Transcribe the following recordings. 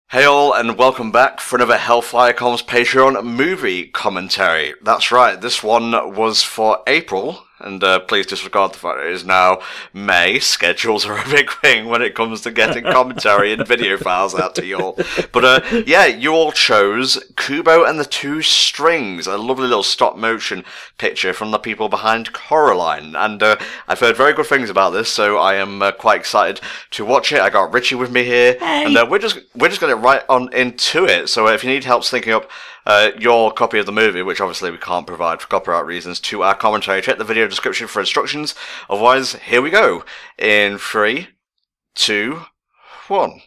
Hey all, and welcome back for another HellfireComms Patreon movie commentary. That's right, this one was for April, and please disregard the fact it is now May. Schedules are a big thing when it comes to getting commentary and video files out to you all. But yeah, you all chose Kubo and the Two Strings, a lovely little stop-motion picture from the people behind Coraline. And I've heard very good things about this, so I am quite excited to watch it. I got Richie with me here, hey. And we're just going to get right on into it. So if you need help syncing up your copy of the movie, which obviously we can't provide for copyright reasons, to our commentary, check the video description for instructions. Otherwise, here we go. In 3, 2, 1.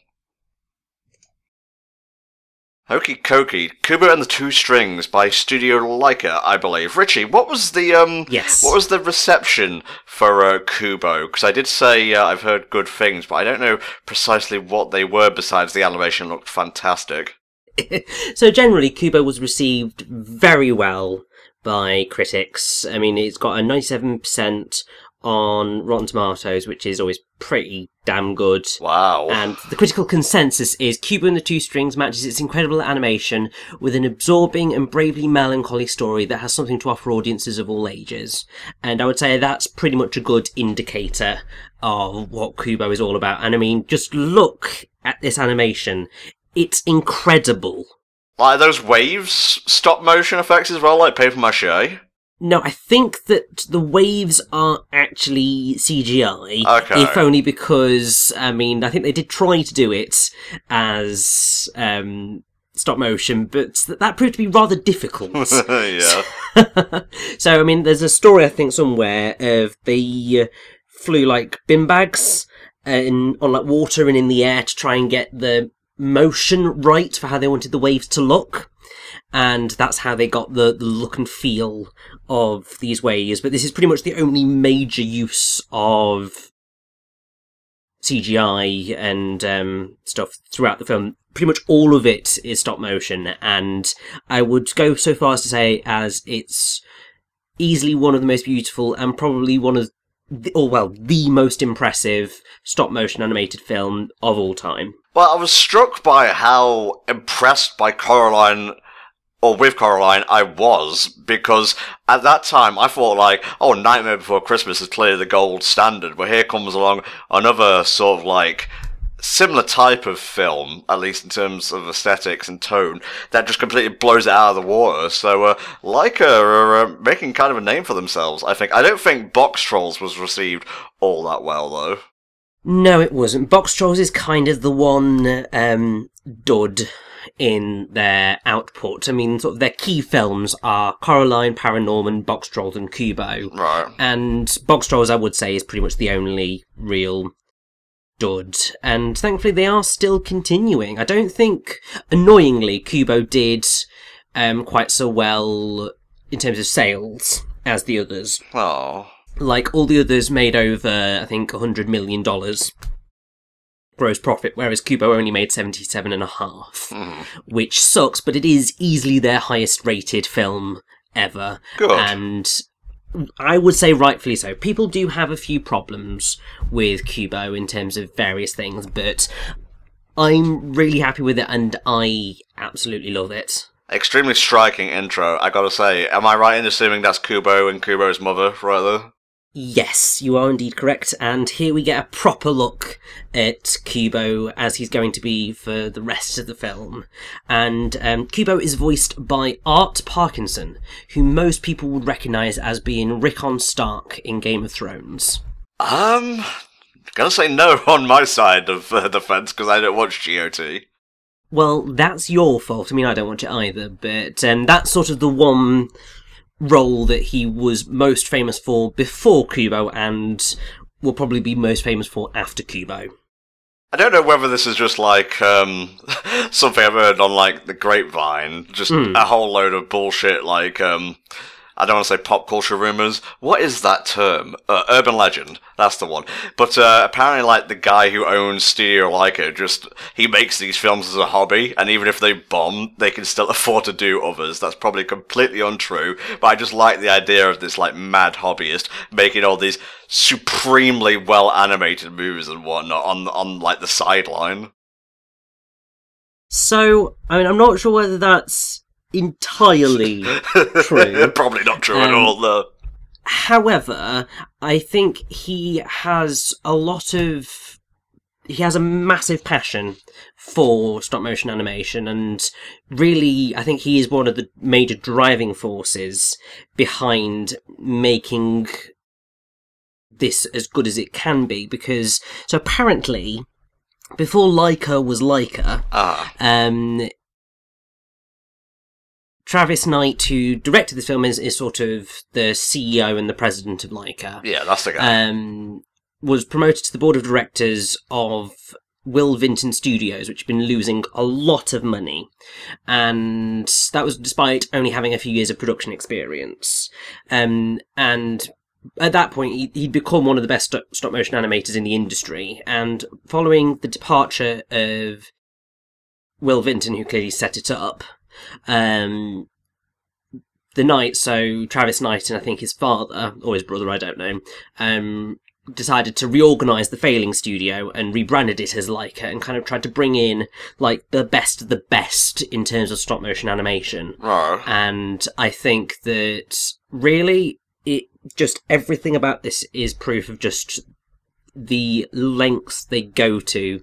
Okie dokie. Kubo and the Two Strings by Studio Laika, I believe. Richie, what was the Yes. What was the reception for Kubo? Because I did say I've heard good things, but I don't know precisely what they were. Besides, the animation looked fantastic. So generally, Kubo was received very well by critics. I mean, it's got a 97% on Rotten Tomatoes, which is always pretty damn good. Wow. And the critical consensus is Kubo and the Two Strings matches its incredible animation with an absorbing and bravely melancholy story that has something to offer audiences of all ages. And I would say that's pretty much a good indicator of what Kubo is all about. And I mean, just look at this animation. It's incredible. Like those waves, stop motion effects as well, like paper mache. No, I think that the waves are actually CGI. Okay. If only because, I mean, I think they did try to do it as stop motion, but that proved to be rather difficult. Yeah. So, I mean, there's a story, I think, somewhere of they flew like bin bags on like water and in the air to try and get the motion right for how they wanted the waves to look. And that's how they got the look and feel of these waves. But this is pretty much the only major use of CGI and stuff throughout the film. Pretty much all of it is stop motion, and I would go so far as to say as it's easily one of the most beautiful and probably one of the most impressive stop motion animated film of all time. Well, I was struck by how impressed by Coraline, or with Coraline, I was, because at that time I thought like, oh, Nightmare Before Christmas is clearly the gold standard, but here comes along another sort of like similar type of film, at least in terms of aesthetics and tone, that just completely blows it out of the water. So Laika are making kind of a name for themselves, I think. I don't think Box Trolls was received all that well, though. No, it wasn't. Box Trolls is kind of the one dud in their output. I mean, sort of their key films are Coraline, Paranorman, Box Trolls, and Kubo. Right. And Box Trolls, I would say, is pretty much the only real dud. And thankfully, they are still continuing. I don't think, annoyingly, Kubo did quite so well in terms of sales as the others. Oh. Like, all the others made over, I think, $100 million gross profit, whereas Kubo only made 77.5, which sucks, but it is easily their highest rated film ever. Good. And I would say rightfully so. People do have a few problems with Kubo in terms of various things, but I'm really happy with it, and I absolutely love it. Extremely striking intro, I gotta say. Am I right in assuming that's Kubo and Kubo's mother right there? Yes, you are indeed correct, and here we get a proper look at Kubo as he's going to be for the rest of the film. And Kubo is voiced by Art Parkinson, who most people would recognise as being Rickon Stark in Game of Thrones. Gotta say no on my side of the fence, because I don't watch GOT. Well, that's your fault. I mean, I don't watch it either, but that's sort of the one role that he was most famous for before Kubo and will probably be most famous for after Kubo. I don't know whether this is just like something I've heard on like the grapevine, just a whole load of bullshit like I don't want to say pop culture rumors. What is that term? Urban legend. That's the one. But apparently, like, the guy who owns Studio Laika, he makes these films as a hobby, and even if they bomb, they can still afford to do others. That's probably completely untrue, but I just like the idea of this, like, mad hobbyist making all these supremely well-animated movies and whatnot on like, the sideline. So, I mean, I'm not sure whether that's entirely true. Probably not true at all, though. However, I think he has a massive passion for stop motion animation, and really, I think he is one of the major driving forces behind making this as good as it can be, because, so apparently, before Laika was Laika, Travis Knight, who directed this film, is sort of the CEO and the president of Laika. Yeah, that's the guy. Was promoted to the board of directors of Will Vinton Studios, which had been losing a lot of money. And that was despite only having a few years of production experience. And at that point, he'd become one of the best stop-motion animators in the industry. And following the departure of Will Vinton, who clearly set it up, the Knight, so Travis Knight and I think his father, or his brother, I don't know, decided to reorganise the failing studio and rebranded it as Laika, and kind of tried to bring in, like, the best of the best in terms of stop-motion animation. Oh. And I think that, really, everything about this is proof of just the lengths they go to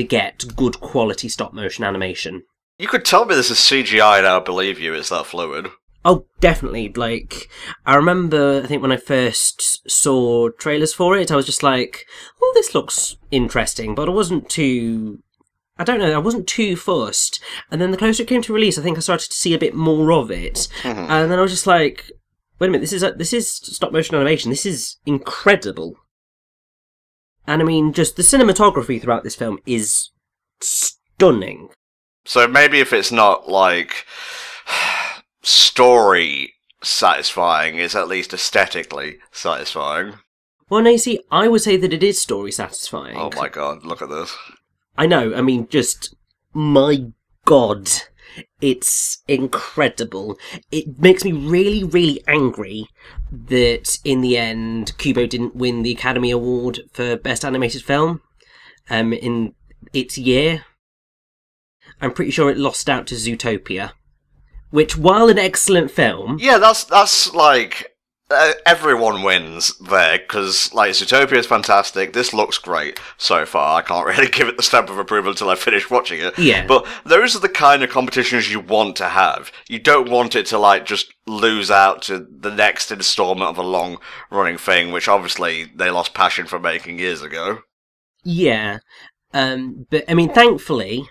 get good quality stop-motion animation. You could tell me this is CGI and I'll believe you, it's that fluid. Oh, definitely. Like, I remember, I think when I first saw trailers for it, I was just like, oh, this looks interesting, but I wasn't too fussed. And then the closer it came to release, I think I started to see a bit more of it. Mm-hmm. And then I was just like, wait a minute, this is stop-motion animation. This is incredible. And I mean, just the cinematography throughout this film is stunning. So maybe if it's not, like, story satisfying, it's at least aesthetically satisfying. Well, no, you see, I would say that it is story satisfying. Oh my god, look at this. I know, I mean, just, my god, it's incredible. It makes me really, really angry that, in the end, Kubo didn't win the Academy Award for Best Animated Film in its year. I'm pretty sure it lost out to Zootopia, which, while an excellent film... Yeah, that's like... everyone wins there, because, like, Zootopia is fantastic, this looks great so far, I can't really give it the stamp of approval until I finish watching it. Yeah. But those are the kind of competitions you want to have. You don't want it to, like, just lose out to the next installment of a long-running thing, which obviously they lost passion for making years ago. Yeah. But, I mean, thankfully...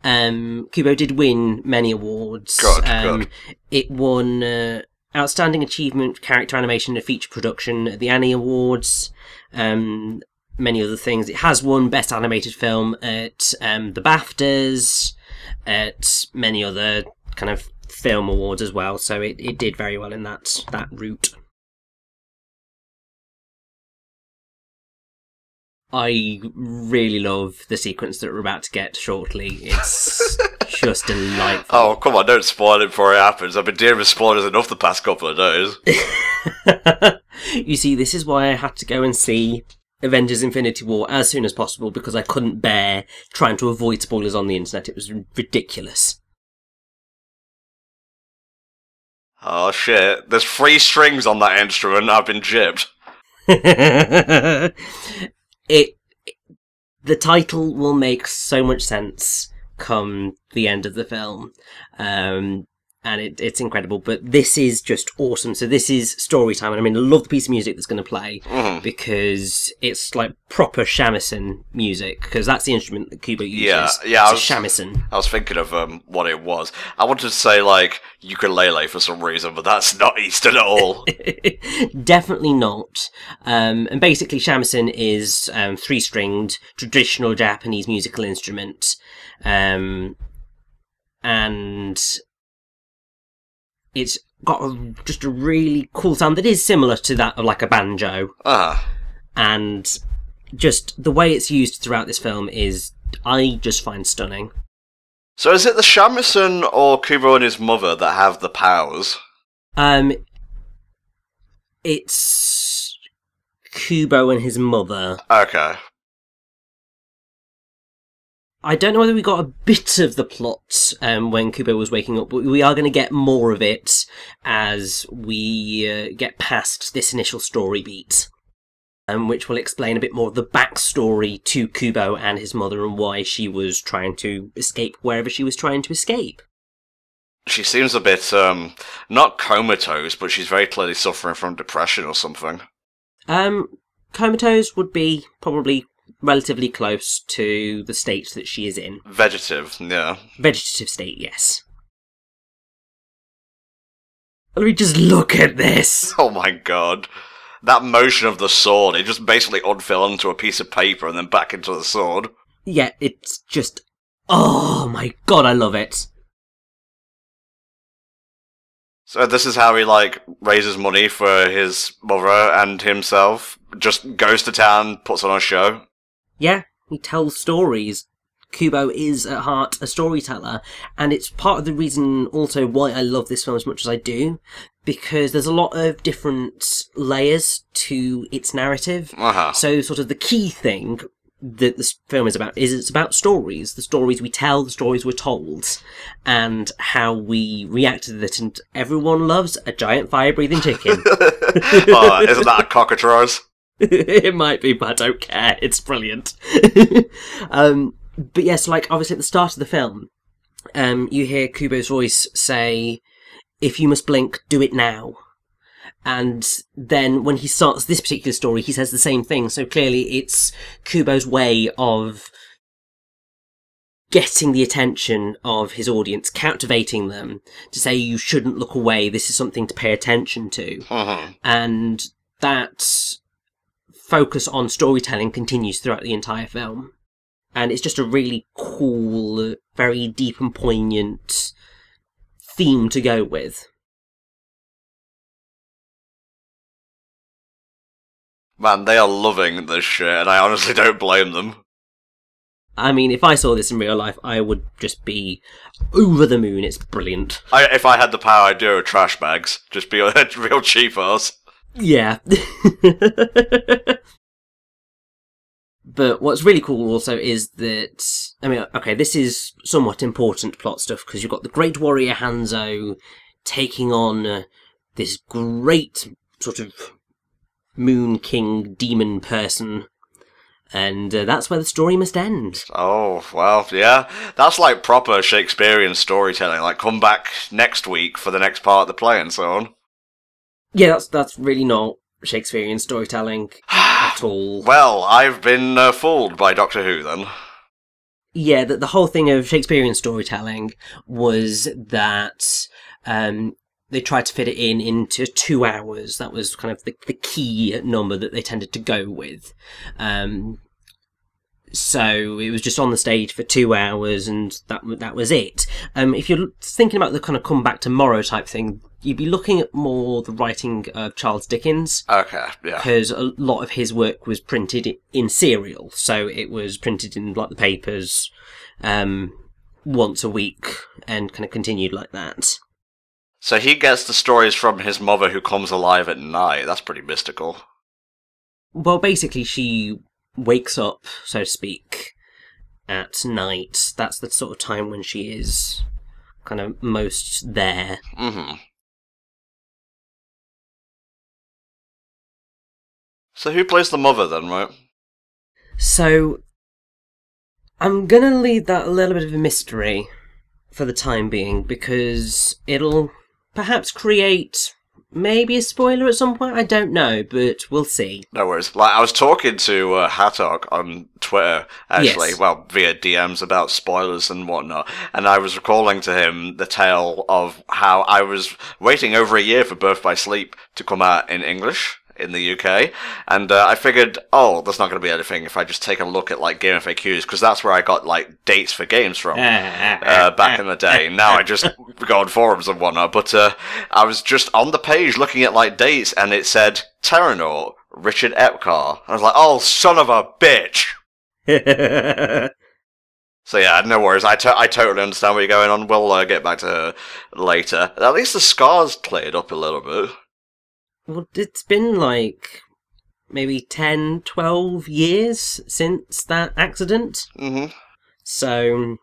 Kubo did win many awards. Good. It won Outstanding Achievement for Character Animation and Feature Production at the Annie Awards, many other things. It has won Best Animated Film at the BAFTAs, at many other kind of film awards as well, so it did very well in that route. I really love the sequence that we're about to get shortly. It's just delightful. Oh, come on, don't spoil it before it happens. I've been dealing with spoilers enough the past couple of days. You see, this is why I had to go and see Avengers Infinity War as soon as possible, because I couldn't bear trying to avoid spoilers on the internet. It was ridiculous. Oh shit, there's 3 strings on that instrument, I've been gypped. The title will make so much sense come the end of the film, and it's incredible. But this is just awesome. So this is story time, and I mean, I love the piece of music that's going to play because it's like proper shamisen music, because that's the instrument that Kubo uses. Yeah, it's a shamisen. I was thinking of what it was. I wanted to say like ukulele for some reason, but that's not Eastern at all. Definitely not. And basically, shamisen is 3-stringed traditional Japanese musical instrument, and it's got just a really cool sound that is similar to that of like a banjo. And just the way it's used throughout this film is, I just find stunning. So is it the shamisen or Kubo and his mother that have the powers? It's Kubo and his mother. Okay. I don't know whether we got a bit of the plot when Kubo was waking up, but we are going to get more of it as we get past this initial story beat, which will explain a bit more of the backstory to Kubo and his mother and why she was trying to escape wherever she was trying to escape. She seems a bit, not comatose, but she's very clearly suffering from depression or something. Comatose would be probably relatively close to the state that she is in. Vegetative, yeah. Vegetative state, yes. Let me just look at this! Oh my god. That motion of the sword, it just basically unfell onto a piece of paper and then back into the sword. Yeah, it's just... Oh my god, I love it! So this is how he, like, raises money for his mother and himself. Just goes to town, puts on a show. Yeah, he tells stories. Kubo is, at heart, a storyteller. And it's part of the reason, also, why I love this film as much as I do. Because there's a lot of different layers to its narrative. Uh-huh. So, sort of, the key thing that this film is about is it's about stories. The stories we tell, the stories we're told, and how we react to it. And everyone loves a giant fire-breathing chicken. Oh, isn't that a cockatrice? It might be, but I don't care. It's brilliant. But yes, like, obviously at the start of the film, you hear Kubo's voice say, "If you must blink, do it now." And then when he starts this particular story, he says the same thing. So clearly it's Kubo's way of getting the attention of his audience, captivating them, to say you shouldn't look away, this is something to pay attention to. Uh-huh. And that focus on storytelling continues throughout the entire film. And it's just a really cool, very deep and poignant theme to go with. Man, they are loving this shit, and I honestly don't blame them. I mean, if I saw this in real life, I would just be over the moon. It's brilliant. If I had the power, I'd do it with trash bags. Just be a real cheap ass. Yeah. But what's really cool also is that, I mean, okay, this is somewhat important plot stuff, because you've got the Great Warrior Hanzo taking on this great sort of Moon King demon person, and that's where the story must end. Oh, well, yeah. That's like proper Shakespearean storytelling, like come back next week for the next part of the play and so on. Yeah, that's really not Shakespearean storytelling at all. Well, I've been fooled by Doctor Who then. Yeah, the whole thing of Shakespearean storytelling was that they tried to fit it into 2 hours. That was kind of the key number that they tended to go with. So it was just on the stage for 2 hours, and that was it. If you're thinking about the kind of come back tomorrow type thing, you'd be looking at more the writing of Charles Dickens. Okay, yeah. Because a lot of his work was printed in serial, so it was printed in like the papers once a week and kind of continued like that. So he gets the stories from his mother who comes alive at night. That's pretty mystical. Well, basically she wakes up, so to speak, at night. That's the sort of time when she is kind of most there. Mm-hmm. So who plays the mother then, right? So I'm gonna leave that a little bit of a mystery for the time being, because it'll perhaps create maybe a spoiler at some point. I don't know, but we'll see. No worries. Like, I was talking to Hattok on Twitter, actually, Yes. well, via DMs about spoilers and whatnot, and I was recalling to him the tale of how I was waiting over a year for Birth by Sleep to come out in English in the UK, and I figured, oh, there's not going to be anything if I just take a look at, like, Game FAQs, because that's where I got, like, dates for games from back in the day. Now I just go on forums and whatnot, but I was just on the page looking at, like, dates, and it said, Terranor, Richard Epcar. I was like, oh, son of a bitch! So yeah, no worries, I totally understand where you're going on. We'll get back to her later. At least the scar's cleared up a little bit. Well, it's been like maybe 10, 12 years since that accident. Mm-hmm. So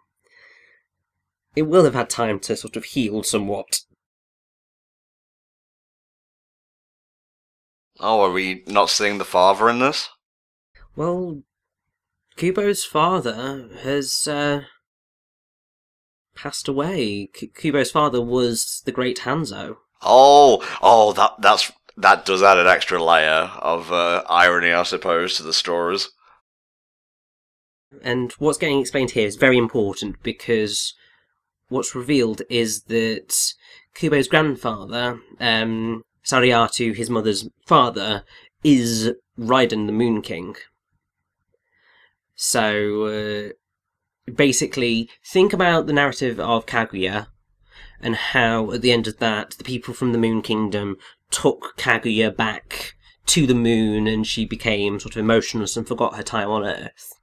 it will have had time to sort of heal somewhat. Oh, are we not seeing the father in this? Well, Kubo's father has passed away. Kubo's father was the great Hanzo. Oh, that does add an extra layer of irony, I suppose, to the stories. And what's getting explained here is very important, because what's revealed is that Kubo's grandfather, Sariatu, his mother's father, is Raiden the Moon King. So, basically, think about the narrative of Kaguya, and how, at the end of that, the people from the Moon Kingdom took Kaguya back to the moon, and she became sort of emotionless and forgot her time on Earth.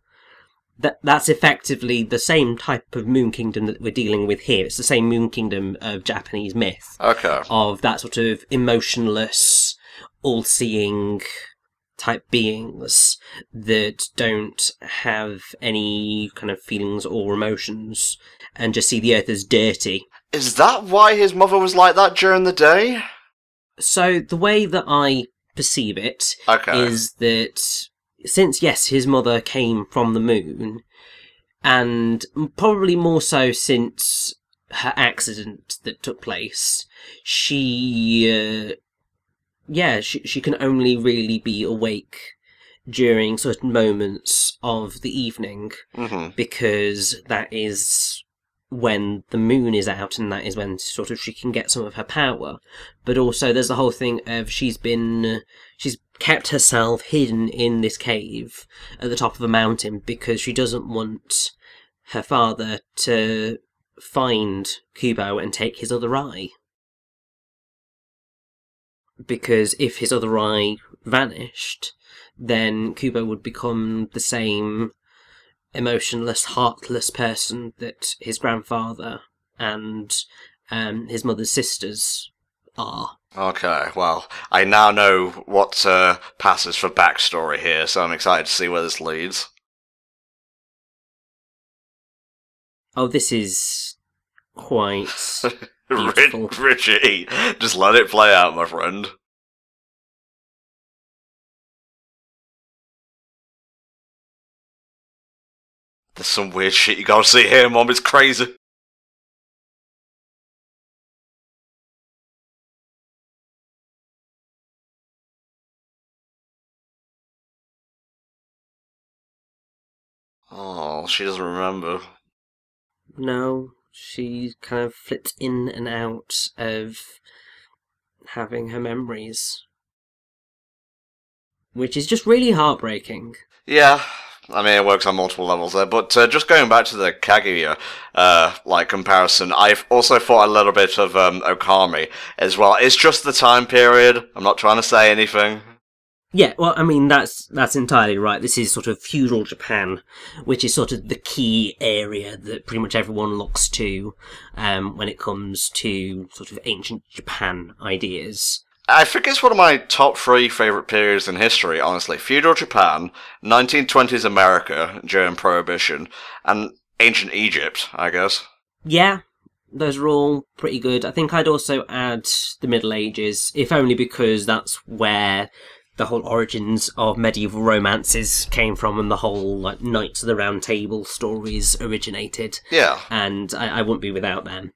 That's effectively the same type of Moon Kingdom that we're dealing with here. It's the same Moon Kingdom of Japanese myth. Okay. Of that sort of emotionless, all-seeing type beings that don't have any kind of feelings or emotions and just see the Earth as dirty. Is that why his mother was like that during the day? So the way that I perceive it is that since, yes, his mother came from the moon, and probably more so since her accident that took place, she can only really be awake during certain moments of the evening, because that is when the moon is out, and that is when sort of she can get some of her power. But also there's the whole thing of she's kept herself hidden in this cave at the top of a mountain because she doesn't want her father to find Kubo and take his other eye. Because if his other eye vanished, then Kubo would become the same emotionless, heartless person that his grandfather and his mother's sisters are. Okay, well, I now know what passes for backstory here, so I'm excited to see where this leads. Oh, this is quite beautiful. Richie, just let it play out, my friend. There's some weird shit you gotta see here, Mom, it's crazy. Oh, she doesn't remember. No, she kind of flips in and out of having her memories, which is just really heartbreaking. Yeah, I mean, it works on multiple levels there, but just going back to the Kaguya, comparison, I've also thought a little bit of, Okami as well. It's just the time period. I'm not trying to say anything. Yeah, well, I mean, that's entirely right. This is sort of feudal Japan, which is sort of the key area that pretty much everyone looks to, when it comes to sort of ancient Japan ideas. I think it's one of my top 3 favourite periods in history, honestly. Feudal Japan, 1920s America during Prohibition, and ancient Egypt, I guess. Yeah, those are all pretty good. I think I'd also add the Middle Ages, if only because that's where the whole origins of medieval romances came from, and the whole Knights of the Round Table stories originated. Yeah. And I wouldn't be without them.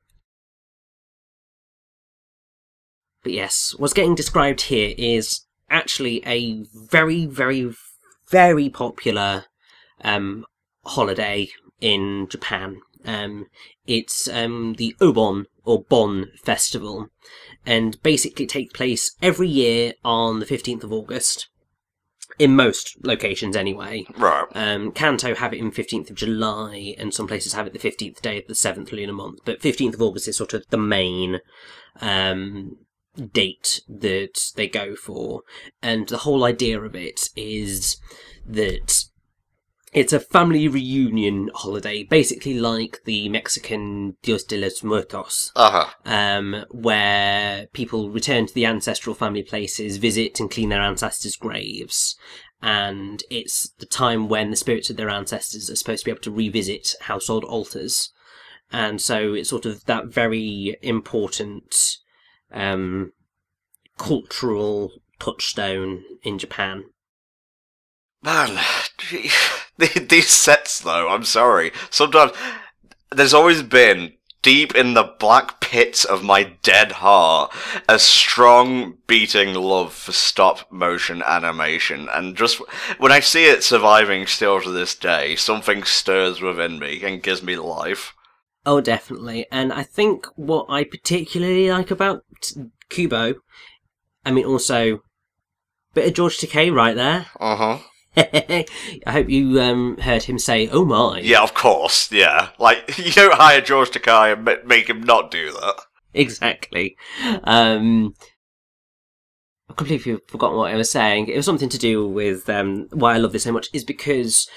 But yes, what's getting described here is actually a very, very, very popular holiday in Japan. It's the Obon, or Bon Festival, and basically takes place every year on the 15th of August, in most locations anyway. Right. Kanto have it in 15th of July, and some places have it the 15th day of the 7th lunar month, but 15th of August is sort of the main date that they go for, and the whole idea of it is that it's a family reunion holiday, basically like the Mexican Dios de los Muertos, where people return to the ancestral family places, visit and clean their ancestors' graves, and it's the time when the spirits of their ancestors are supposed to be able to revisit household altars. And so it's sort of that very important cultural touchstone in Japan. Man, these sets, though, I'm sorry. Sometimes there's always been, deep in the black pits of my dead heart, a strong beating love for stop-motion animation. And just when I see it surviving still to this day, something stirs within me and gives me life. Oh, definitely. And I think what I particularly like about Kubo, I mean, also, a bit of George Takei right there. Uh-huh. I hope you heard him say, "Oh my." Yeah, of course, yeah. Like, you don't hire George Takei and make him not do that. Exactly. I've completely forgotten what I was saying. It was something to do with why I love this so much, is because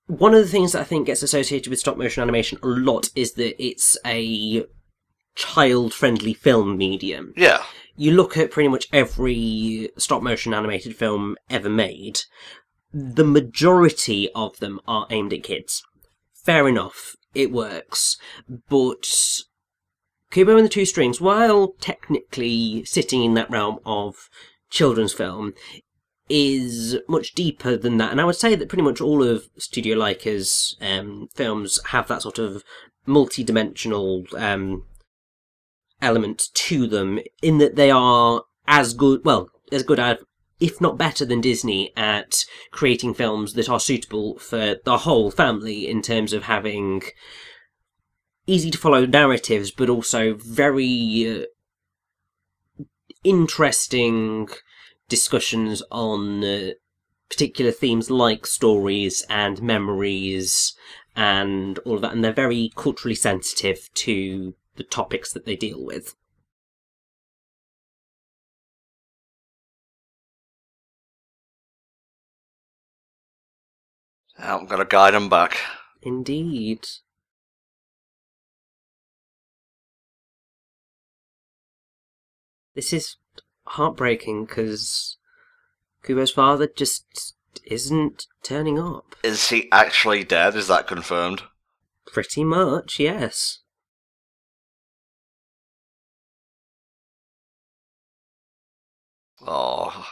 one of the things that I think gets associated with stop-motion animation a lot is that it's a child-friendly film medium. Yeah. You look at pretty much every stop-motion animated film ever made, the majority of them are aimed at kids. Fair enough, it works. But Kubo and the Two Strings, while technically sitting in that realm of children's film, is much deeper than that. And I would say that pretty much all of Studio Laika's films have that sort of multi-dimensional element to them, in that they are as good as, if not better than Disney, at creating films that are suitable for the whole family in terms of having easy to follow narratives, but also very interesting discussions on particular themes like stories and memories and all of that, and they're very culturally sensitive to the topics that they deal with. I'm gonna guide him back. Indeed. This is heartbreaking because Kubo's father just isn't turning up. Is he actually dead? Is that confirmed? Pretty much, yes. Oh.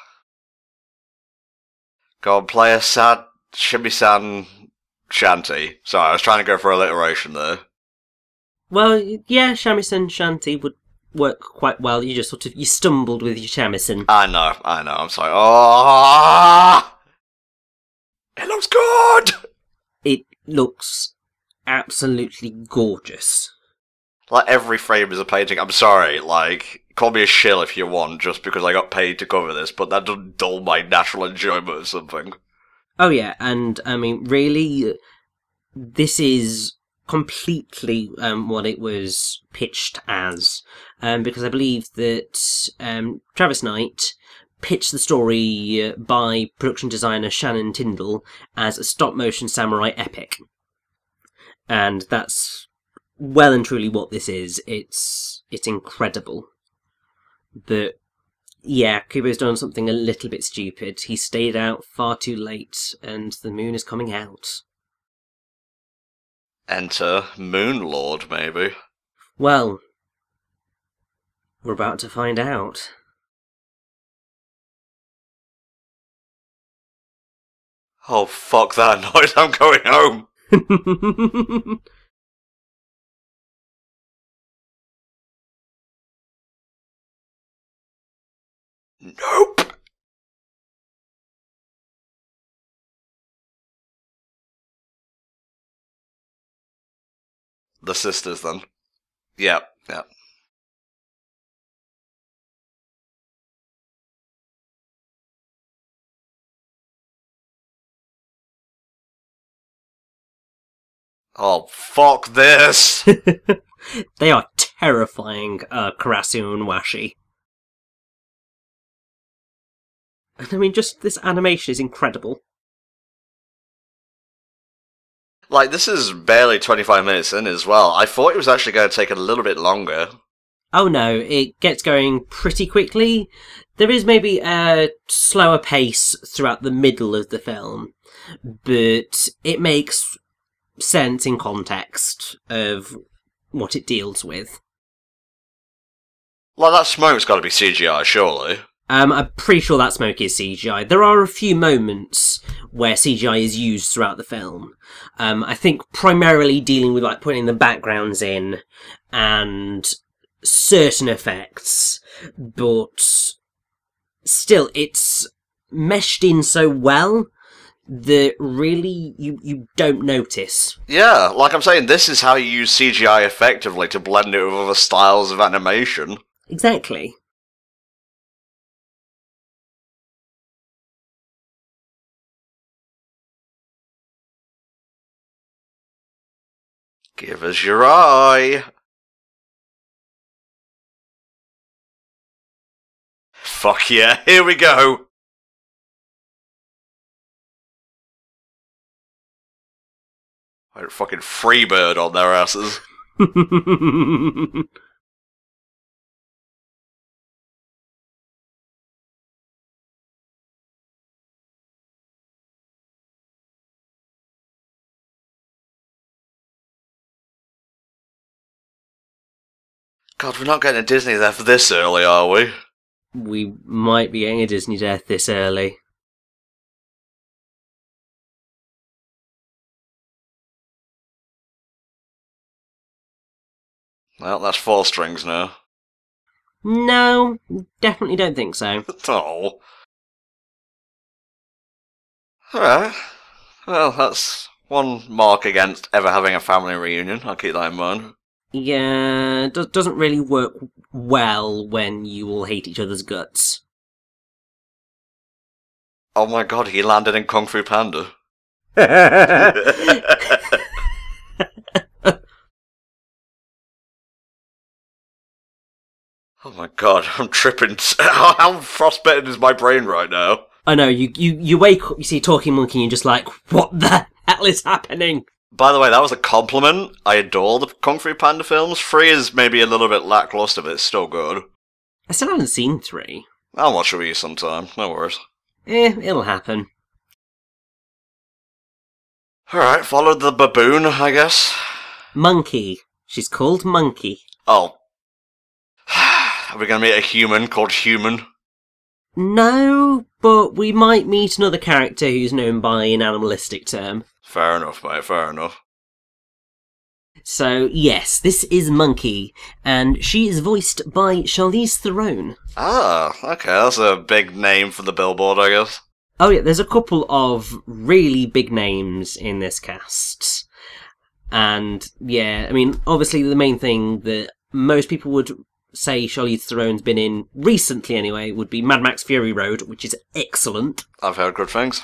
Go on, play a sad Shimisan shanty. Sorry, I was trying to go for alliteration there. Well, yeah, shamisen shanty would work quite well. You just you stumbled with your shamisen. I know, I'm sorry. Oh! It looks good! It looks absolutely gorgeous. Like, every frame is a painting. I'm sorry, like, call me a shill if you want, just because I got paid to cover this, but that doesn't dull my natural enjoyment of something. Oh yeah, and I mean, really, this is completely what it was pitched as, because I believe that Travis Knight pitched the story by production designer Shannon Tyndall as a stop-motion samurai epic. And that's well and truly what this is. It's incredible. But yeah, Kubo's done something a little bit stupid. He stayed out far too late, and the moon is coming out. Enter Moon Lord, maybe. Well, we're about to find out. Oh, fuck that noise, I'm going home! Nope! The sisters, then. Yep. Oh, fuck this! They are terrifying, Karasu and Washi. And I mean, just this animation is incredible. Like, this is barely 25 minutes in as well. I thought it was actually going to take a little bit longer. Oh no, it gets going pretty quickly. There is maybe a slower pace throughout the middle of the film, but it makes sense in context of what it deals with. Like, that smoke's got to be CGI, surely. I'm pretty sure that smoke is CGI. There are a few moments where CGI is used throughout the film. I think primarily dealing with like putting the backgrounds in and certain effects, but still, it's meshed in so well that really you don't notice. Yeah, like I'm saying, this is how you use CGI effectively to blend it with other styles of animation. Exactly. Give us your eye. Fuck yeah, here we go. Like fucking Freebird on their asses. God, we're not getting a Disney death this early, are we? We might be getting a Disney death this early. Well, that's 4 strings now. No, definitely don't think so. Oh. Alright. Well, that's one mark against ever having a family reunion. I'll keep that in mind. Yeah, doesn't really work well when you all hate each other's guts. Oh my god, he landed in Kung Fu Panda. Oh my god, I'm tripping. How frostbitten is my brain right now? I know, you wake up, you see Talking Monkey, and you're just like, what the hell is happening? By the way, that was a compliment. I adore the Kung Fu Panda films. 3 is maybe a little bit lackluster, but it's still good. I still haven't seen 3. I'll watch it with you sometime, no worries. It'll happen. Alright, followed the baboon, I guess. Monkey. She's called Monkey. Oh. Are we gonna meet a human called Human? No, but we might meet another character who's known by an animalistic term. Fair enough, mate, fair enough. So, yes, this is Monkey, and she is voiced by Charlize Theron. Ah, okay, that's a big name for the billboard, I guess. Oh yeah, there's a couple of really big names in this cast. And, yeah, I mean, obviously the main thing that most people would say Charlize Theron's been in, recently anyway, would be Mad Max Fury Road, which is excellent. I've heard good things.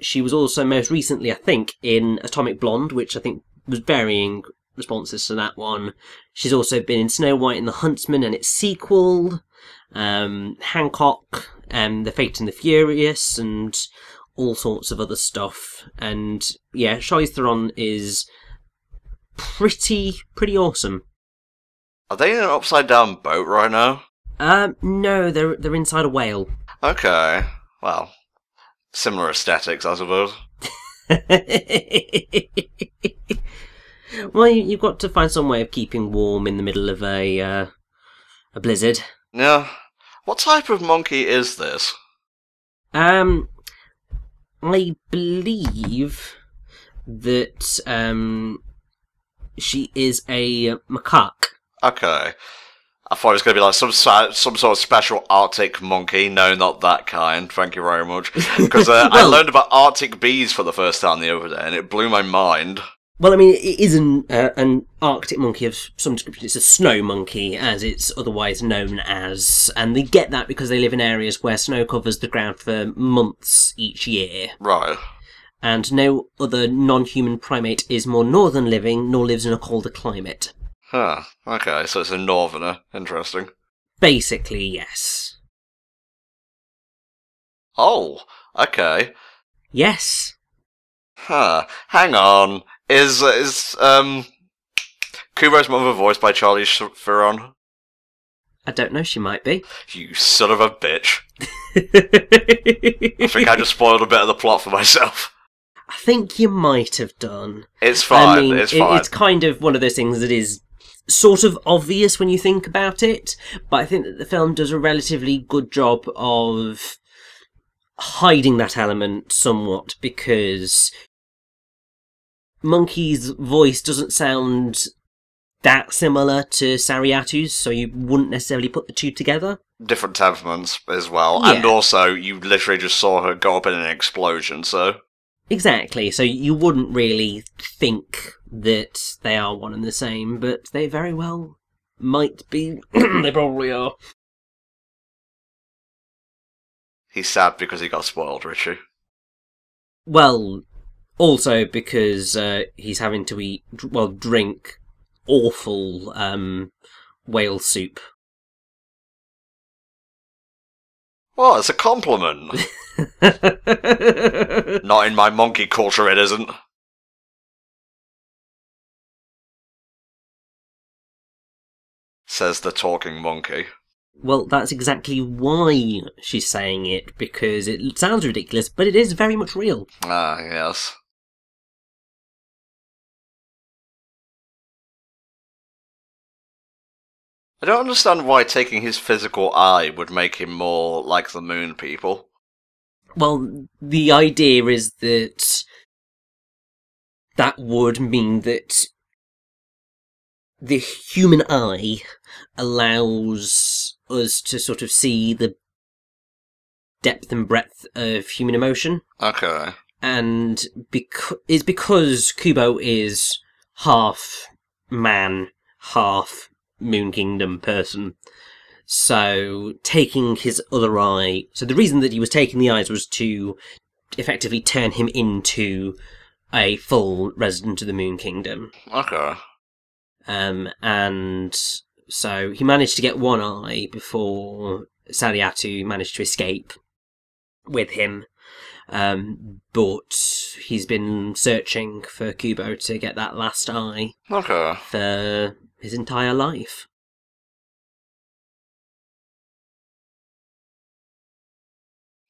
She was also most recently, I think, in Atomic Blonde, which I think was varying responses to that one. She's also been in Snow White and the Huntsman and its sequel, Hancock, The Fate and the Furious, and all sorts of other stuff. And yeah, Charlize Theron is pretty awesome. Are they in an upside down boat right now? No, they're inside a whale. Okay, well, similar aesthetics, I suppose. Well, you've got to find some way of keeping warm in the middle of a blizzard. Yeah. What type of monkey is this? I believe that she is a macaque. Okay. I thought it was going to be like some sort of special Arctic monkey. No, not that kind. Thank you very much. Because I learned about Arctic bees for the first time the other day, and it blew my mind. Well, I mean, it is an Arctic monkey of some description. It's a snow monkey, as it's otherwise known as. And they get that because they live in areas where snow covers the ground for months each year. Right. And no other non-human primate is more northern living, nor lives in a colder climate. Huh. Okay, so it's a northerner. Interesting. Basically, yes. Oh, okay. Yes. Huh. Hang on. Is Kubo's mother voiced by Charlize Theron? I don't know, she might be. You son of a bitch. I think I just spoiled a bit of the plot for myself. I think you might have done. It's fine, I mean, it's fine. It's kind of one of those things that is sort of obvious when you think about it, but I think that the film does a relatively good job of hiding that element somewhat, because Monkey's voice doesn't sound that similar to Sariatu's, so you wouldn't necessarily put the two together. Different temperaments as well, Yeah. and also you literally just saw her go up in an explosion, so... Exactly, so you wouldn't really think that they are one and the same, but they very well might be. They probably are. He's sad because he got spoiled, Richie. Well, also because he's having to drink awful whale soup. Well, it's a compliment. Not in my monkey culture, it isn't. Says the talking monkey. Well, that's exactly why she's saying it, because it sounds ridiculous, but it is very much real. Ah, yes. I don't understand why taking his physical eye would make him more like the moon people. Well, the idea is that that would mean that the human eye allows us to sort of see the depth and breadth of human emotion. Okay. And it's because Kubo is half man, half Moon Kingdom person. So taking his other eye... So the reason that he was taking the eyes was to effectively turn him into a full resident of the Moon Kingdom. Okay. And so he managed to get one eye before Sariatu managed to escape with him. But he's been searching for Kubo to get that last eye Okay. for his entire life.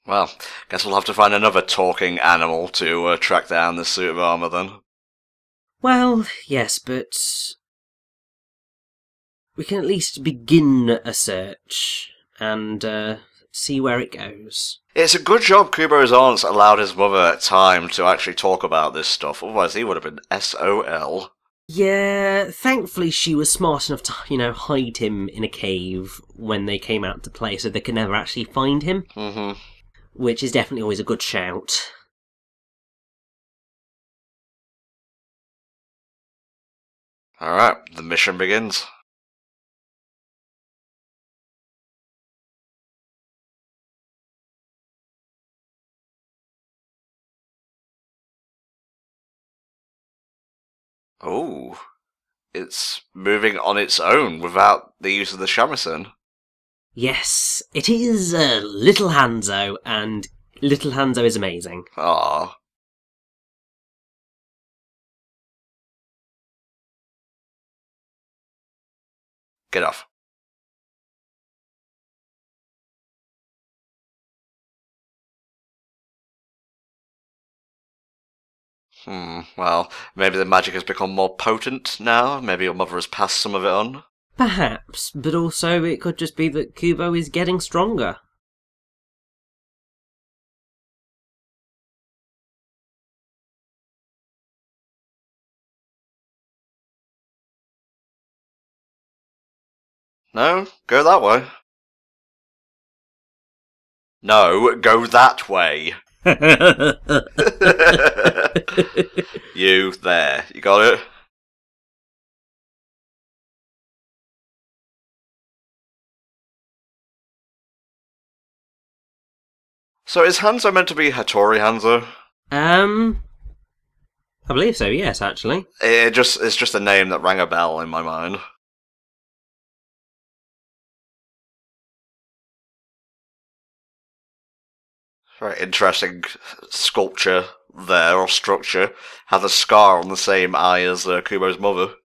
Well, guess we'll have to find another talking animal to track down this suit of armour then. Well, yes, but we can at least begin a search and see where it goes. It's a good job Kubo's aunts allowed his mother time to actually talk about this stuff, otherwise he would have been SOL. Yeah, thankfully she was smart enough to, hide him in a cave when they came out to play so they could never actually find him. Mm-hmm. Which is definitely always a good shout. Alright, the mission begins. Oh, it's moving on its own without the use of the shamisen. Yes, it is Little Hanzo, and Little Hanzo is amazing. Ah. Get off. Well, maybe the magic has become more potent now. Maybe your mother has passed some of it on. Perhaps, but also it could just be that Kubo is getting stronger. No, go that way. No, go that way. You, there. You got it? So is Hanzo meant to be Hattori Hanzo? I believe so, yes, actually. It's just a name that rang a bell in my mind. Very interesting sculpture there, or structure. Has a scar on the same eye as Kubo's mother.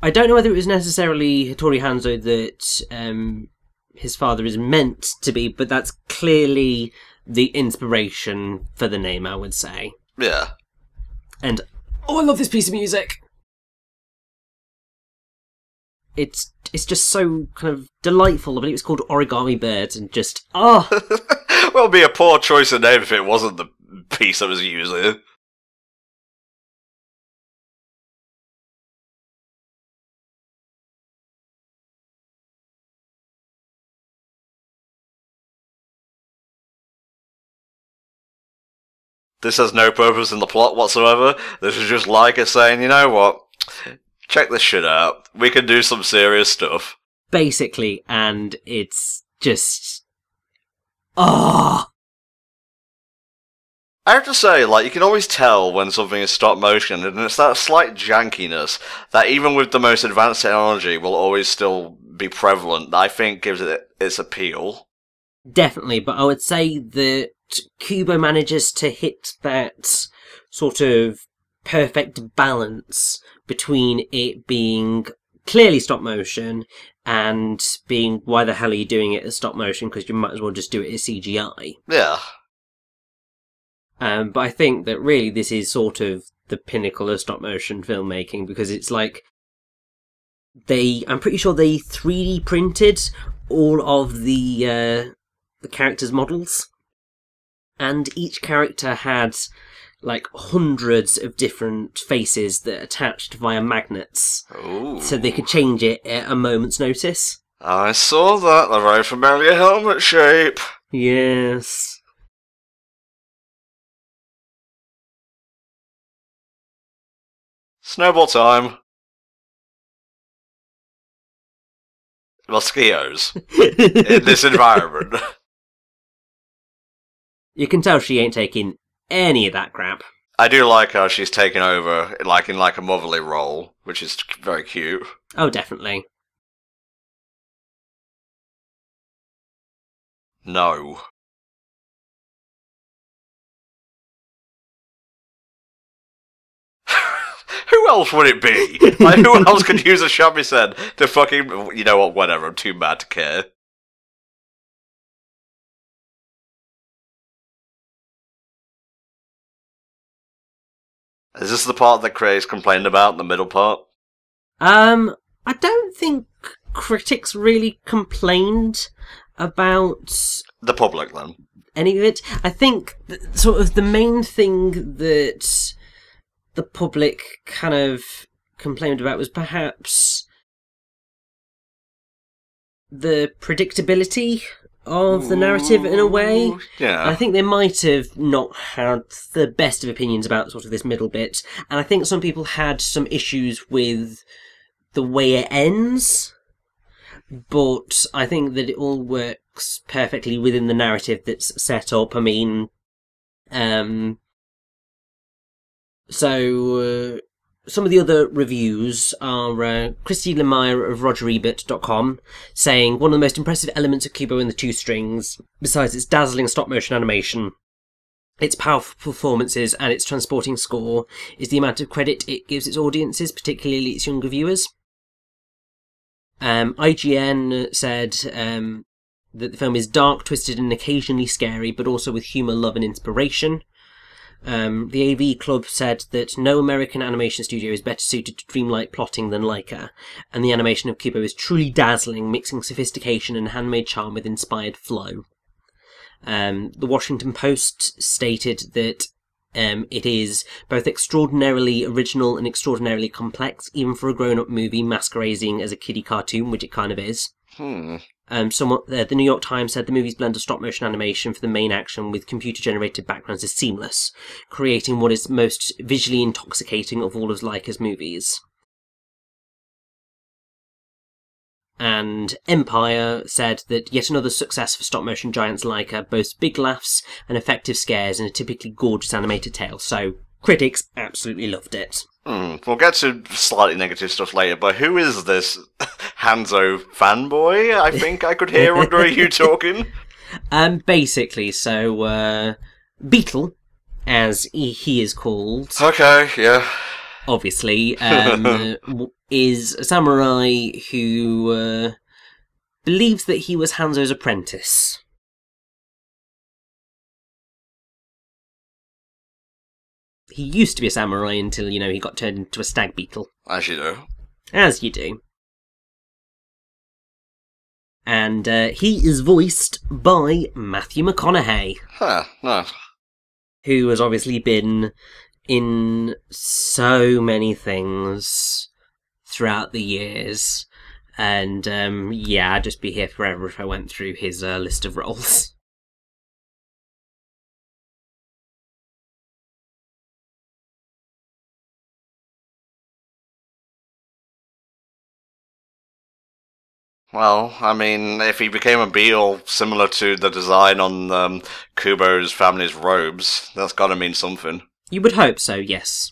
I don't know whether it was necessarily Hattori Hanzo that his father is meant to be, but that's clearly the inspiration for the name, I would say. Yeah. And, I love this piece of music! It's just so kind of delightful. I believe it's called Origami Birds, and just, Well, it'd be a poor choice of name if it wasn't the piece I was using. This has no purpose in the plot whatsoever. This is just Laika saying, you know what? Check this shit out. We can do some serious stuff. Basically, and it's just... I have to say, like, you can always tell when something is stop motion, and it's that slight jankiness that even with the most advanced technology will always still be prevalent that I think gives it its appeal. Definitely, but I would say that Kubo manages to hit that sort of perfect balance between it being clearly stop motion and being, why the hell are you doing it as stop motion, because you might as well just do it as CGI. Yeah. But I think that really this is sort of the pinnacle of stop motion filmmaking, because it's like I'm pretty sure they 3D printed all of the characters' models, and each character had like hundreds of different faces that attached via magnets. Ooh. So they could change it at a moment's notice. I saw that, the very familiar helmet shape. Yes. Snowball time. Mosquitoes. In this environment. You can tell she ain't taking any of that crap. I do like how she's taken over, like in like a motherly role, which is very cute. Oh, definitely. No. Who else would it be? Like, who else could use a shamisen to fucking... You know what, whatever, I'm too mad to care. Is this the part that Craig's complained about, the middle part? I don't think critics really complained about... The public, then. Any of it. I think sort of the main thing that the public kind of complained about was perhaps the predictability of the narrative in a way. Yeah. I think they might have not had the best of opinions about sort of this middle bit, and I think some people had some issues with the way it ends, but I think that it all works perfectly within the narrative that's set up. I mean, some of the other reviews are Christy Lemire of RogerEbert.com saying, one of the most impressive elements of Kubo and the Two Strings, besides its dazzling stop-motion animation, its powerful performances and its transporting score, is the amount of credit it gives its audiences, particularly its younger viewers. IGN said that the film is dark, twisted and occasionally scary, but also with humour, love and inspiration. The AV Club said that no American animation studio is better suited to dreamlike plotting than Laika, and the animation of Kubo is truly dazzling, mixing sophistication and handmade charm with inspired flow. The Washington Post stated that it is both extraordinarily original and extraordinarily complex, even for a grown-up movie masquerading as a kiddie cartoon, which it kind of is. The New York Times said the movie's blend of stop-motion animation for the main action with computer-generated backgrounds is seamless, creating what is most visually intoxicating of all of Laika's movies. And Empire said that yet another success for stop-motion giants Laika boasts big laughs and effective scares in a typically gorgeous animated tale, so critics absolutely loved it. We'll get to slightly negative stuff later, but who is this Hanzo fanboy? I think I could hear under you talking. Basically, so Beetle, as he is called, Okay, yeah. obviously, is a samurai who believes that he was Hanzo's apprentice. He used to be a samurai until, he got turned into a stag beetle. As you do. As you do. And he is voiced by Matthew McConaughey. Huh, nice. Who has obviously been in so many things throughout the years. And, I'd just be here forever if I went through his list of roles. Well, I mean, if he became a beetle similar to the design on Kubo's family's robes, that's gotta mean something. You would hope so, yes.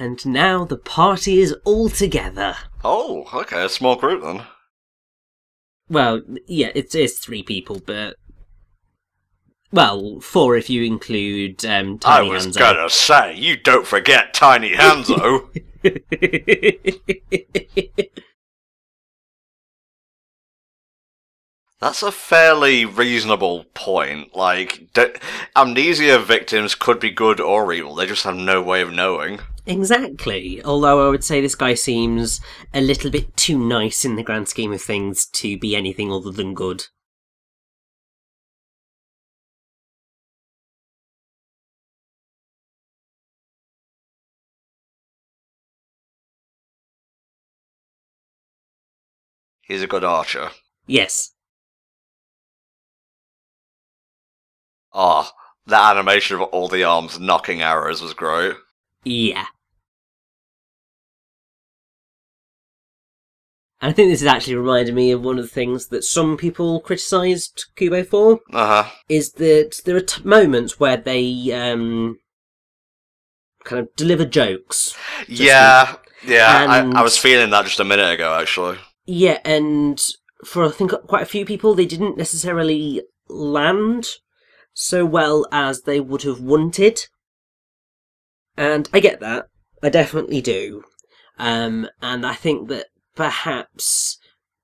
And now the party is all together. Oh, okay, a small group then. Well, yeah, it's 3 people, but... Well, 4 if you include Tiny Hanzo. I was gonna say, you don't forget Tiny Hanzo! That's a fairly reasonable point. Like, amnesia victims could be good or evil, they just have no way of knowing. Exactly. Although I would say this guy seems a little bit too nice in the grand scheme of things to be anything other than good. He's a good archer. Yes. Ah, that animation of all the arms knocking arrows was great. Yeah. And I think this has actually reminded me of one of the things that some people criticised Kubo for. Uh-huh. Is that there are moments where they kind of deliver jokes. Yeah, And I was feeling that just a minute ago, actually. Yeah, and for I think quite a few people, they didn't necessarily land so well as they would have wanted. And I get that. I definitely do. And I think that perhaps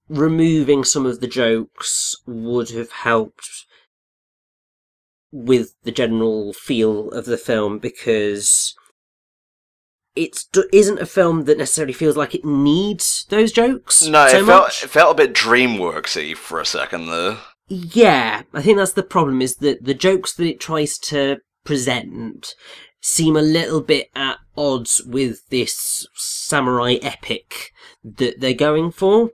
removing some of the jokes would have helped with the general feel of the film, because it isn't a film that necessarily feels like it needs those jokes. No, so it felt a bit DreamWorks-y for a second there. Yeah, I think that's the problem, is that the jokes that it tries to present seem a little bit at odds with this samurai epic that they're going for.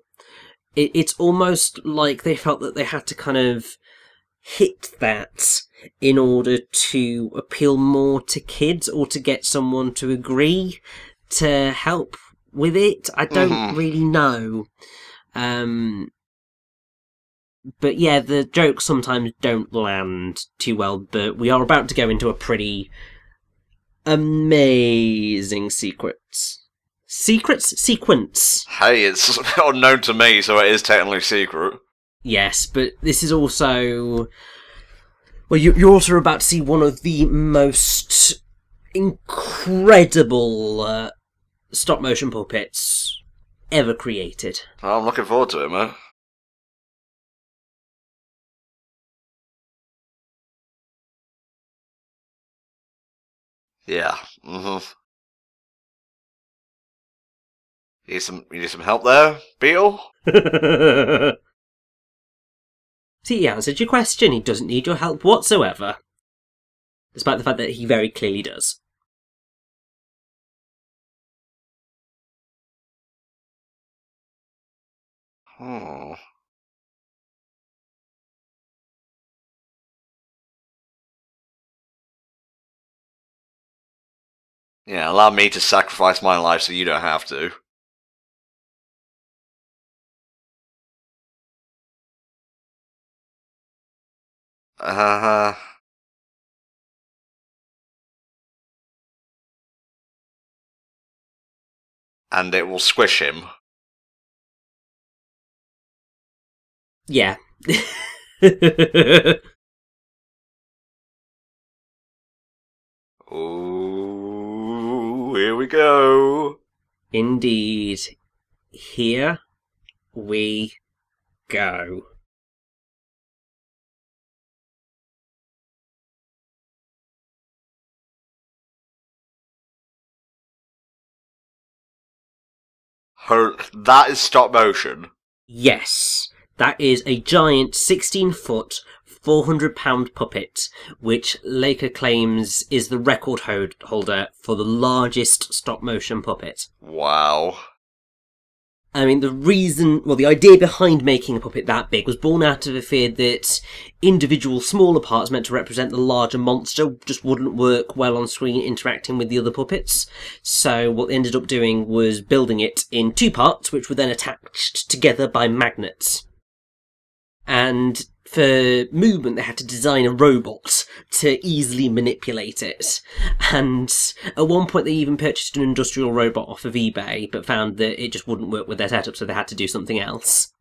It's almost like they felt that they had to kind of hit that in order to appeal more to kids, or to get someone to agree to help with it. I don't really know. But yeah, the jokes sometimes don't land too well, but we are about to go into a pretty amazing sequence. Sequence? Hey, it's unknown to me, so it is technically secret. Yes, but this is also... Well, you're also about to see one of the most incredible stop-motion puppets ever created. Well, I'm looking forward to it, man. Yeah. You need some help there, Beetle? See, he answered your question. He doesn't need your help whatsoever. Despite the fact that he very clearly does. Oh. Yeah, allow me to sacrifice my life so you don't have to. and it will squish him. Yeah. Ooh, here we go. Indeed. Here we go. That is stop motion. Yes, that is a giant 16-foot, £400 puppet, which Laika claims is the record holder for the largest stop-motion puppet. Wow. I mean, the idea behind making a puppet that big was born out of a fear that individual smaller parts meant to represent the larger monster just wouldn't work well on screen interacting with the other puppets. So what they ended up doing was building it in 2 parts, which were then attached together by magnets. And for movement, they had to design a robot to easily manipulate it. And at one point, they even purchased an industrial robot off of eBay, but found that it just wouldn't work with their setup, so they had to do something else.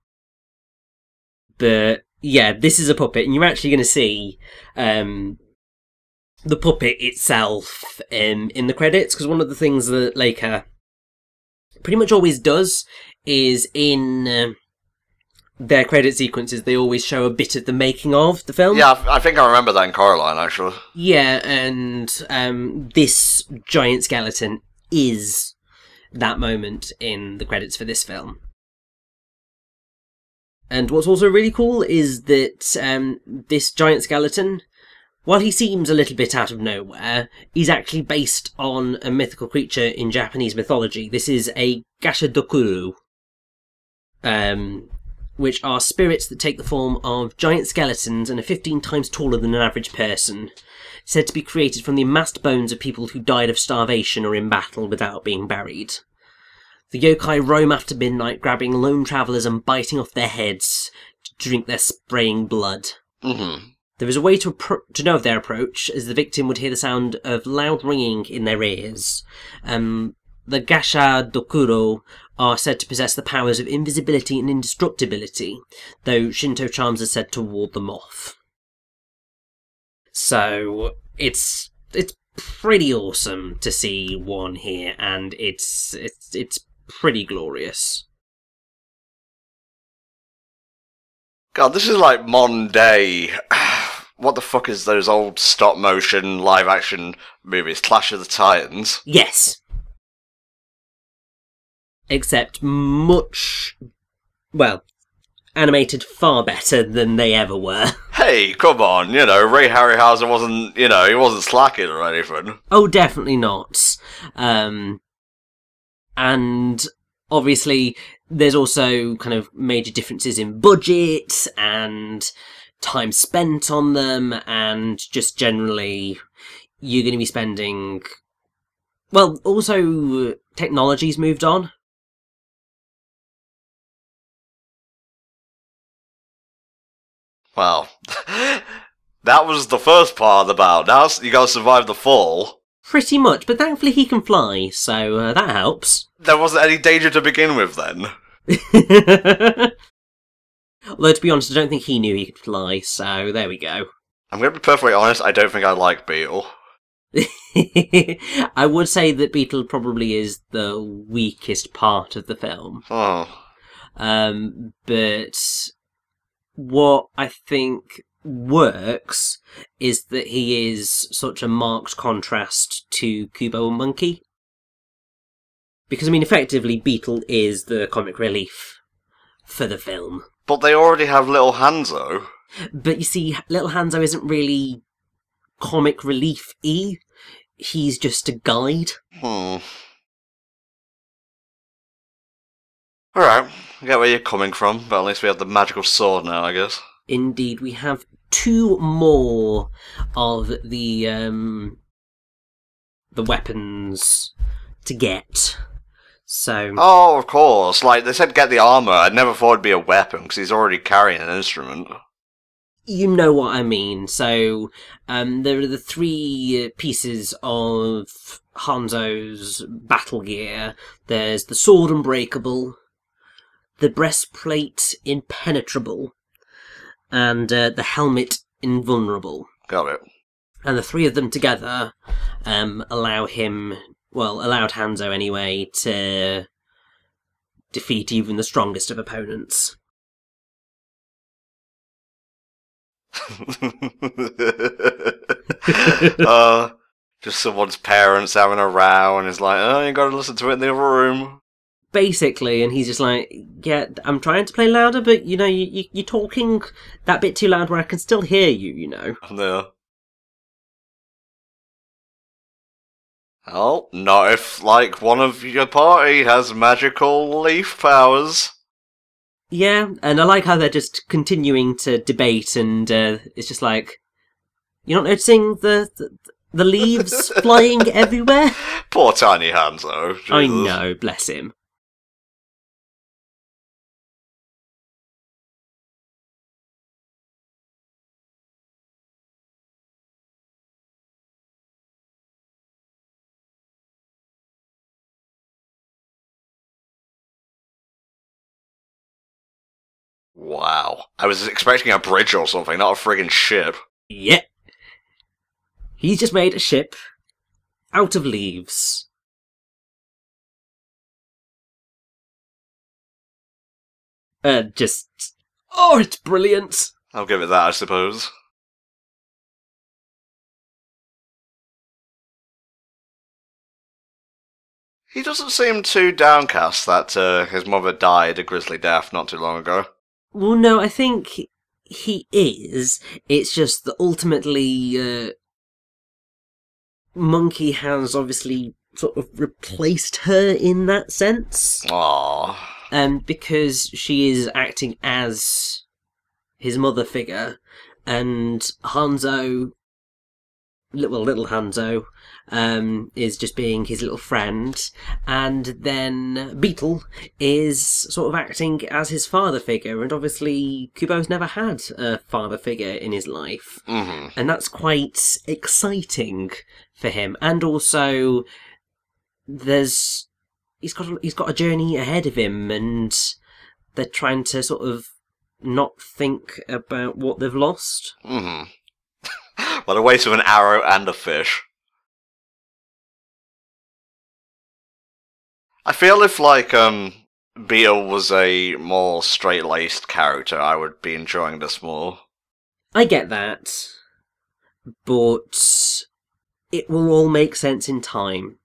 But yeah, this is a puppet, and you're actually going to see the puppet itself in the credits, because one of the things that Laika pretty much always does is in their credit sequences, they always show a bit of the making of the film. Yeah, I think I remember that in Coraline, actually. Yeah, and this giant skeleton is that moment in the credits for this film. And what's also really cool is that this giant skeleton, while he seems a little bit out of nowhere, he's actually based on a mythical creature in Japanese mythology. This is a Gashadokuru, which are spirits that take the form of giant skeletons and are 15 times taller than an average person, said to be created from the amassed bones of people who died of starvation or in battle without being buried. The yokai roam after midnight, grabbing lone travellers and biting off their heads to drink their spraying blood. Mm-hmm. There is a way to know of their approach, as the victim would hear the sound of loud ringing in their ears. The Gashadokuro are said to possess the powers of invisibility and indestructibility, though Shinto charms are said to ward them off. So it's pretty awesome to see one here, and it's pretty glorious. God, this is like modern day. What the fuck is those old stop motion live action movies? Clash of the Titans. Yes. Except much, well, animated far better than they ever were. Hey, come on, Ray Harryhausen wasn't, he wasn't slacking or anything. Oh, definitely not. And obviously, there's also kind of major differences in budget and time spent on them, and just generally, you're going to be spending... Well, also, technology's moved on. Well, that was the first part of the battle. Now you gotta survive the fall. Pretty much, but thankfully he can fly, so that helps. There wasn't any danger to begin with, then. Although, to be honest, I don't think he knew he could fly, so there we go. I'm gonna be perfectly honest, I don't think I like Beetle. I would say that Beetle probably is the weakest part of the film. Oh. But what I think works is that he is such a marked contrast to Kubo and Monkey. Because, I mean, effectively, Beetle is the comic relief for the film. But they already have Little Hanzo. But you see, Little Hanzo isn't really comic relief-y. He's just a guide. Alright, I get where you're coming from, but at least we have the magical sword now, I guess. Indeed, we have 2 more of the weapons to get. So... Oh, of course. Like, they said get the armour. I never thought it'd be a weapon, because he's already carrying an instrument. You know what I mean. So, there are the three pieces of Hanzo's battle gear. There's the sword unbreakable, the breastplate impenetrable, and the helmet invulnerable. Got it. And the three of them together allowed Hanzo anyway to defeat even the strongest of opponents. Just someone's parents having a row, and it's like, oh, you gotta listen to it in the other room. Basically, and he's just like, yeah, I'm trying to play louder, but, you know, you're talking that bit too loud where I can still hear you, you know. Yeah. Oh, not if, like, one of your party has magical leaf powers. Yeah, and I like how they're just continuing to debate, and it's just like, you're not noticing the leaves flying everywhere? Poor tiny Hanzo. Jesus. I know, bless him. Wow. I was expecting a bridge or something, not a friggin' ship. Yeah. He's just made a ship out of leaves. Oh, it's brilliant. I'll give it that, I suppose. He doesn't seem too downcast that his mother died a grisly death not too long ago. Well, no, I think he is. It's just that ultimately, Monkey has obviously sort of replaced her in that sense. Aww. Because she is acting as his mother figure, and Hanzo, little Hanzo, is just being his little friend, and then Beetle is sort of acting as his father figure, and obviously Kubo's never had a father figure in his life, and that's quite exciting for him. And also, he's got a journey ahead of him, and they're trying to sort of not think about what they've lost. What a waste of an arrow and a fish. I feel if, like, Beetle was a more straight-laced character, I would be enjoying this more. I get that, but it will all make sense in time.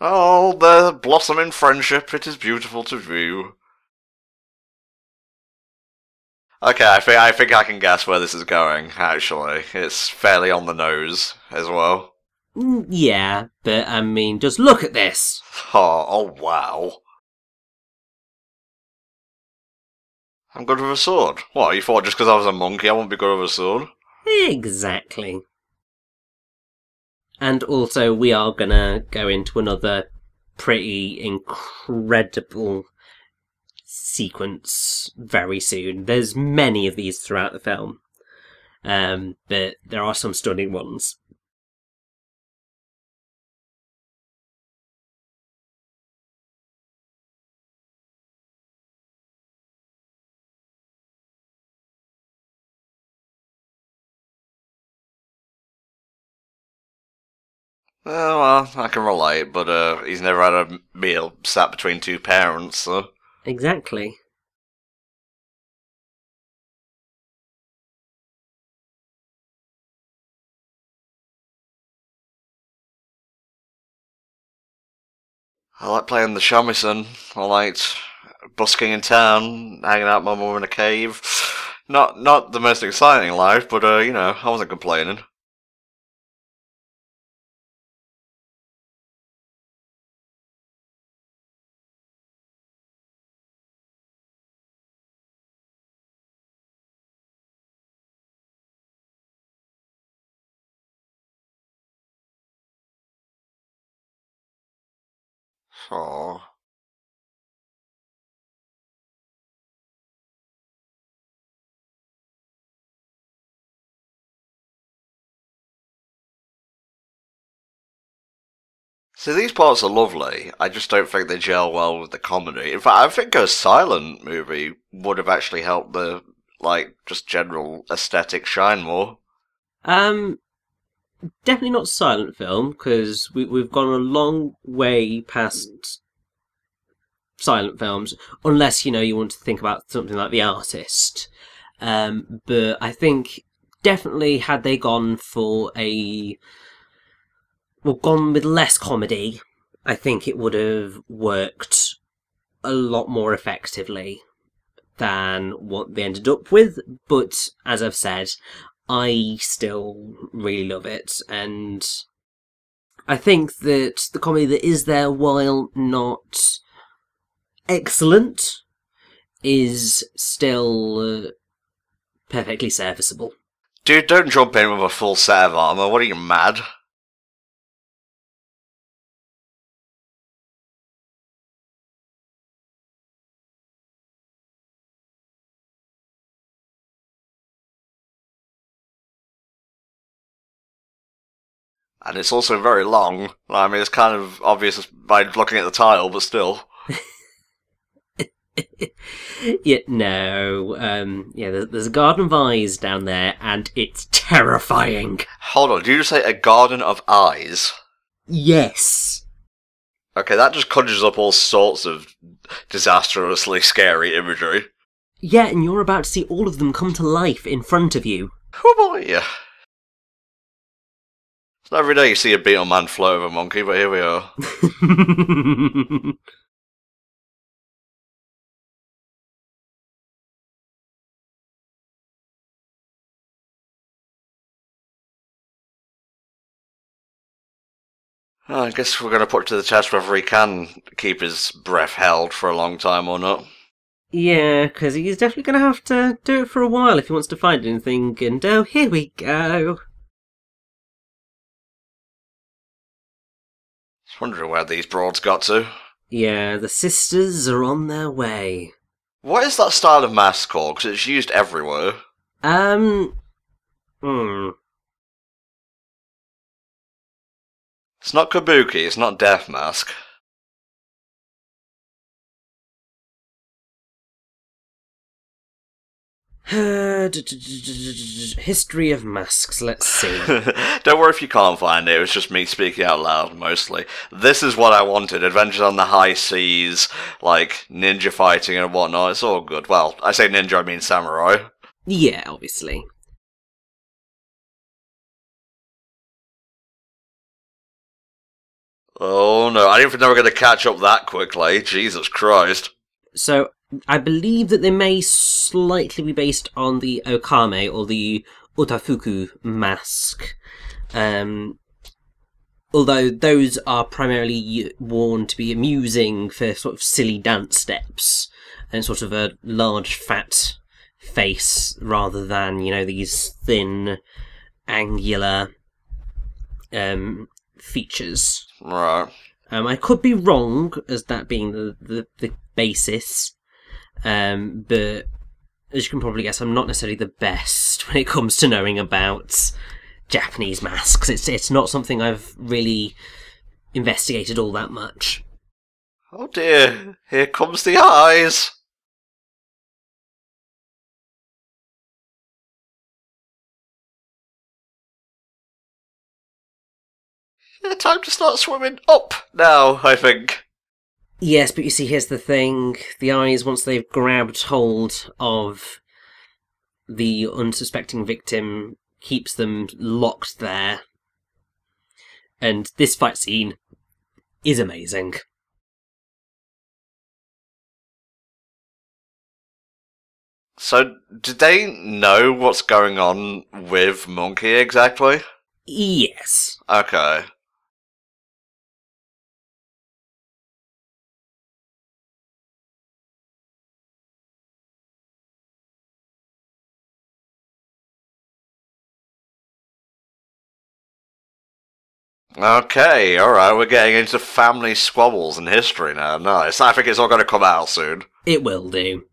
Oh, the blossoming friendship, it is beautiful to view. Okay, I think I can guess where this is going, actually. It's fairly on the nose, as well. Yeah, but I mean, just look at this! Oh wow. I'm good with a sword. What, you thought just because I was a monkey I wouldn't be good with a sword? Exactly. And also, we are gonna go into another pretty incredible sequence very soon. There's many of these throughout the film, but there are some stunning ones. Well, I can relate, but he's never had a meal sat between two parents, so... Exactly. I like playing the shamisen. I liked busking in town, hanging out with my mum in a cave. Not the most exciting life, but you know, I wasn't complaining. Aww. See, these parts are lovely. I just don't think they gel well with the comedy. In fact, I think a silent movie would have actually helped the, like, just general aesthetic shine more. Um, Definitely not silent film, because we've gone a long way past silent films, unless, you want to think about something like The Artist. But I think definitely had they gone for gone with less comedy, I think it would have worked a lot more effectively than what they ended up with. But as I've said, I still really love it, and I think that the comedy that is there, while not excellent, is still perfectly serviceable. Dude, don't jump in with a full set of armor. What are you, mad? And it's also very long. I mean, it's kind of obvious by looking at the title, but still. Yeah, no. There's a Garden of Eyes down there, and it's terrifying. Hold on, did you just say a garden of eyes? Yes. Okay, that just conjures up all sorts of disastrously scary imagery. Yeah, and you're about to see all of them come to life in front of you. Oh boy. It's not every day you see a beetle man float over a monkey, but here we are. I guess we're going to put to the test whether he can keep his breath held for a long time or not. Yeah, because he's definitely going to have to do it for a while if he wants to find anything, and oh, here we go. Just wondering where these broads got to. Yeah, the sisters are on their way. What is that style of mask called? Because it's used everywhere. Hmm. It's not kabuki, it's not death mask. History of masks, let's see. Don't worry if you can't find it, it was just me speaking out loud, mostly. This is what I wanted, adventures on the high seas, like, ninja fighting and whatnot, it's all good. Well, I say ninja, I mean samurai. Yeah, obviously. Oh no, I didn't think they were going to catch up that quickly, Jesus Christ. So, I believe that they may slightly be based on the Okame, or the Otafuku mask. Although those are primarily worn to be amusing for sort of silly dance steps, and sort of a large fat face, rather than, these thin, angular features. Right. I could be wrong as that being the basis, but as you can probably guess, I'm not necessarily the best when it comes to knowing about Japanese masks. It's not something I've really investigated all that much. Oh dear, here comes the eyes. Yeah, time to start swimming up now, I think. Yes, but you see, here's the thing. The eyes, once they've grabbed hold of the unsuspecting victim, keeps them locked there. And this fight scene is amazing. So, did they know what's going on with Monkey exactly? Yes. Okay. Okay, alright, we're getting into family squabbles and history now. Nice. I think it's all going to come out soon. It will do.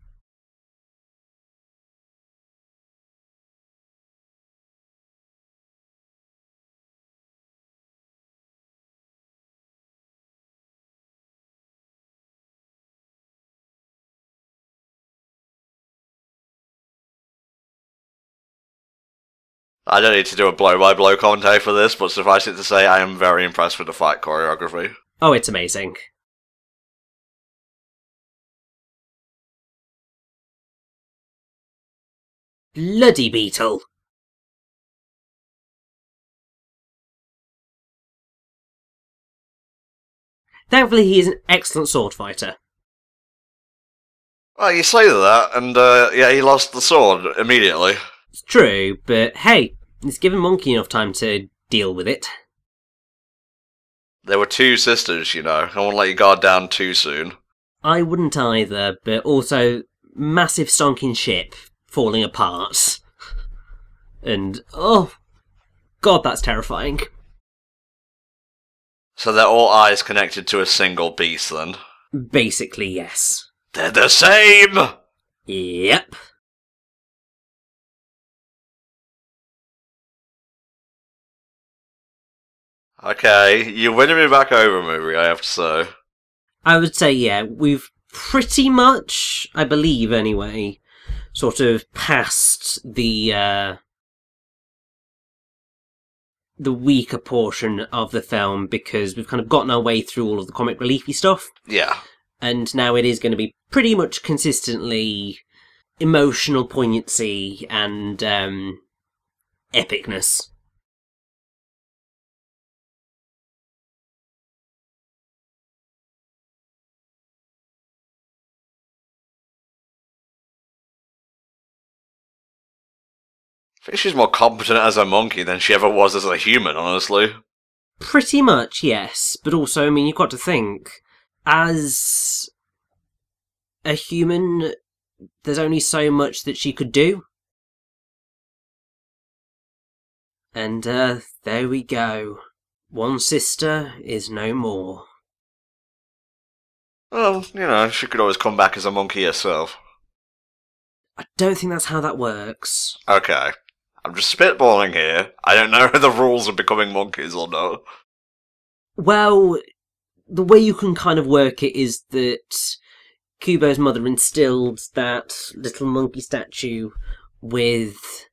I don't need to do a blow-by-blow commentary for this, but suffice it to say, I am very impressed with the fight choreography. Oh, it's amazing. Bloody beetle. Thankfully, he is an excellent sword fighter. Well, you say that, and yeah, he lost the sword immediately. It's true, but hey, it's given Monkey enough time to deal with it. There were two sisters, you know. I won't let you guard down too soon. I wouldn't either, but also massive stonking ship falling apart. And, oh, God, that's terrifying. So they're all eyes connected to a single beast, then? Basically, yes. They're the same! Yep. Okay, you're winning me back over, movie, I have to say. I would say, yeah, we've pretty much, I believe anyway, sort of passed the weaker portion of the film, because we've kind of gotten our way through all of the comic reliefy stuff. Yeah. And now it is going to be pretty much consistently emotional poignancy and epicness. I think she's more competent as a monkey than she ever was as a human, honestly. Pretty much, yes. But also, I mean, you've got to think, as a human, there's only so much that she could do. And, there we go. One sister is no more. Well, you know, she could always come back as a monkey herself. I don't think that's how that works. Okay. I'm just spitballing here. I don't know the rules of becoming monkeys or not. Well, the way you can kind of work it is that Kubo's mother instilled that little monkey statue with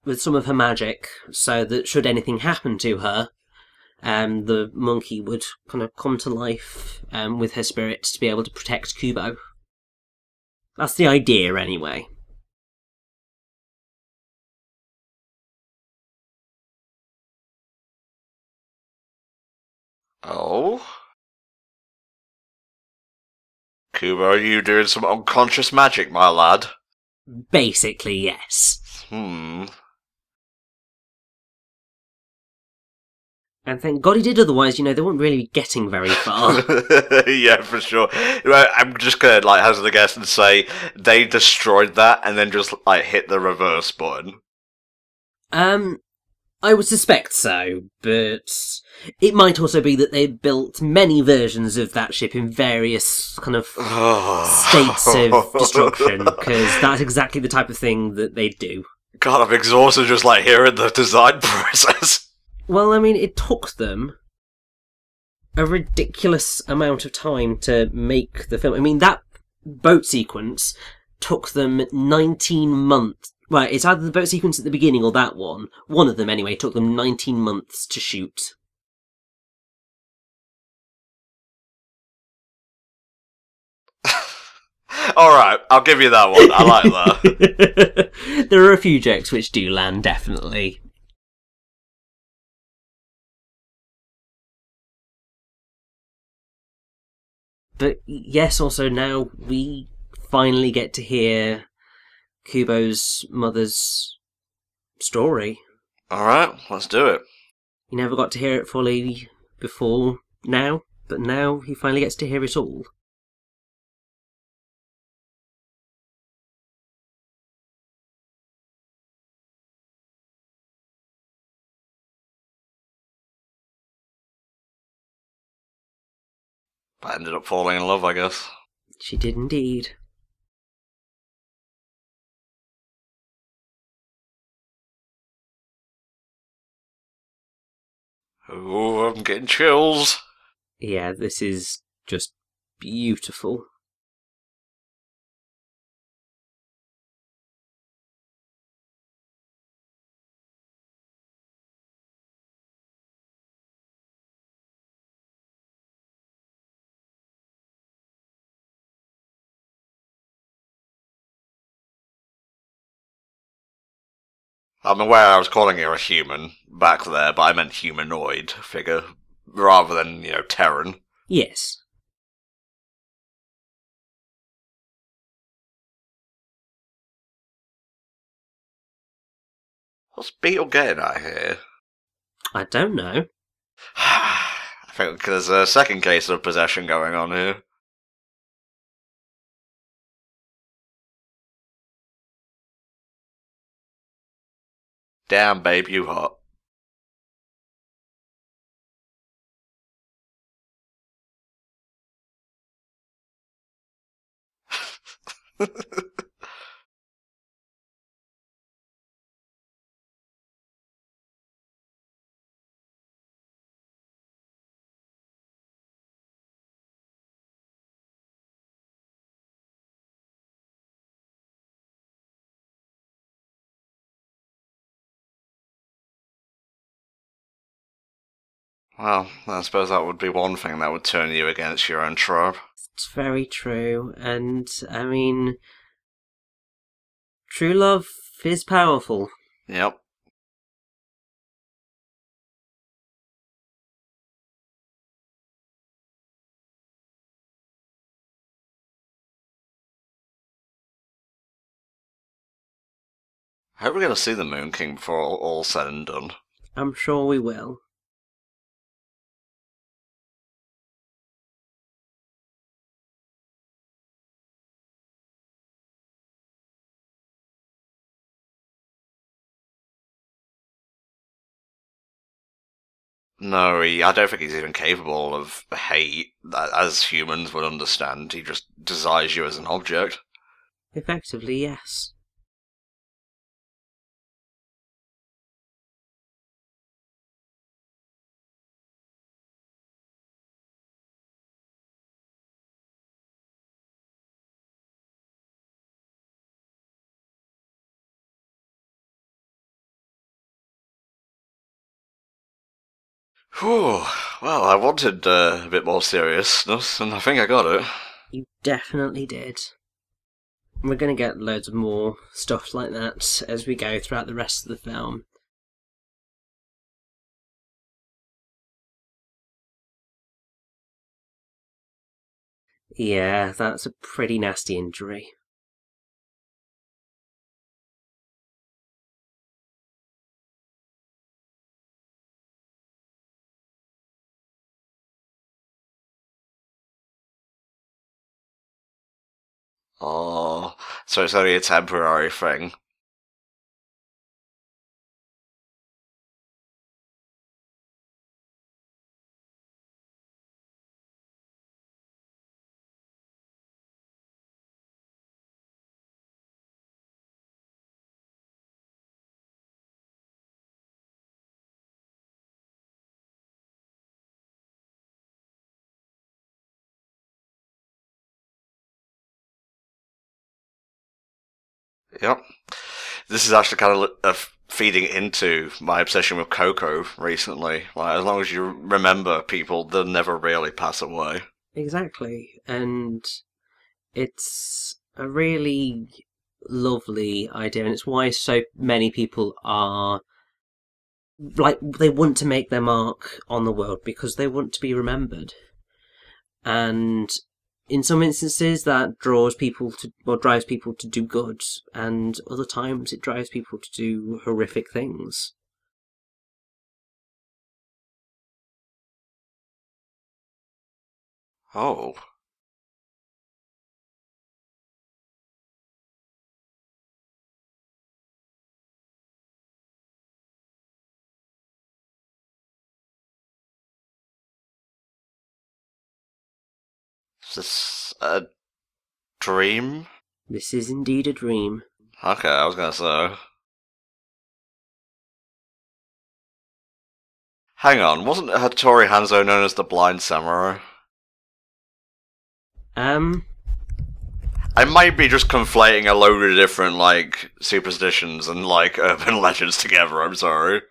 with some of her magic, so that should anything happen to her, the monkey would kind of come to life with her spirit to be able to protect Kubo. That's the idea, anyway. Oh? Kubo, are you doing some unconscious magic, my lad? Basically, yes. Hmm. And thank God he did, otherwise, you know, they weren't really getting very far. Yeah, for sure. Well, I'm just gonna, like, hazard a guess and say they destroyed that and then just, like, hit the reverse button. I would suspect so, but it might also be that they built many versions of that ship in various kind of states of destruction, because that's exactly the type of thing that they do. God, I'm exhausted just, like, hearing the design process. Well, I mean, it took them a ridiculous amount of time to make the film. I mean, that boat sequence took them 19 months. Well, it's either the boat sequence at the beginning or that one. One of them, anyway, took them 19 months to shoot. Alright, I'll give you that one. I like that. There are a few jokes which do land, definitely. But yes, also now we finally get to hear Kubo's mother's story. Alright, let's do it. He never got to hear it fully before now, but now he finally gets to hear it all. But ended up falling in love, I guess. She did indeed. Ooh, I'm getting chills. Yeah, this is just beautiful. I'm aware I was calling her a human back there, but I meant humanoid figure rather than, Terran. Yes. What's Beetle getting at here? I don't know. I think there's a second case of possession going on here. Damn, babe, you hot. Well, I suppose that would be one thing that would turn you against your own tribe. It's very true, and I mean, true love is powerful. Yep. I hope we're going to see the Moon King before all's said and done. I'm sure we will. No, I don't think he's even capable of hate, as humans would understand. He just desires you as an object. Effectively, yes. Whew. Well, I wanted a bit more seriousness, and I think I got it. You definitely did. We're going to get loads of more stuff like that as we go throughout the rest of the film. Yeah, that's a pretty nasty injury. Oh, so it's only a temporary thing. Yep. This is actually kind of feeding into my obsession with Coco recently. Like, as long as you remember people, they'll never really pass away. Exactly, and it's a really lovely idea, and it's why so many people are like they want to make their mark on the world because they want to be remembered. And in some instances that draws people to or drives people to do good, and other times it drives people to do horrific things. Oh. Is this a dream? This is indeed a dream. Okay, I was gonna say. Hang on, wasn't Hattori Hanzo known as the Blind Samurai? I might be just conflating a load of different, like, superstitions and, like, urban legends together, I'm sorry.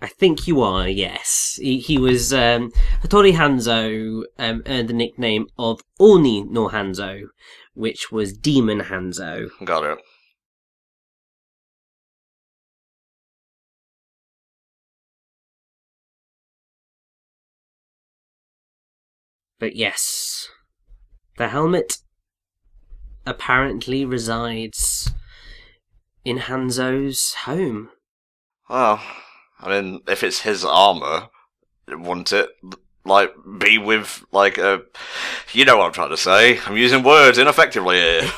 I think you are, yes. He was, Hattori Hanzo earned the nickname of Oni no Hanzo, which was Demon Hanzo. Got it. But yes, the helmet apparently resides in Hanzo's home. Well, I mean, if it's his armor, wouldn't it, like, be with, like, a... You know what I'm trying to say. I'm using words ineffectively here.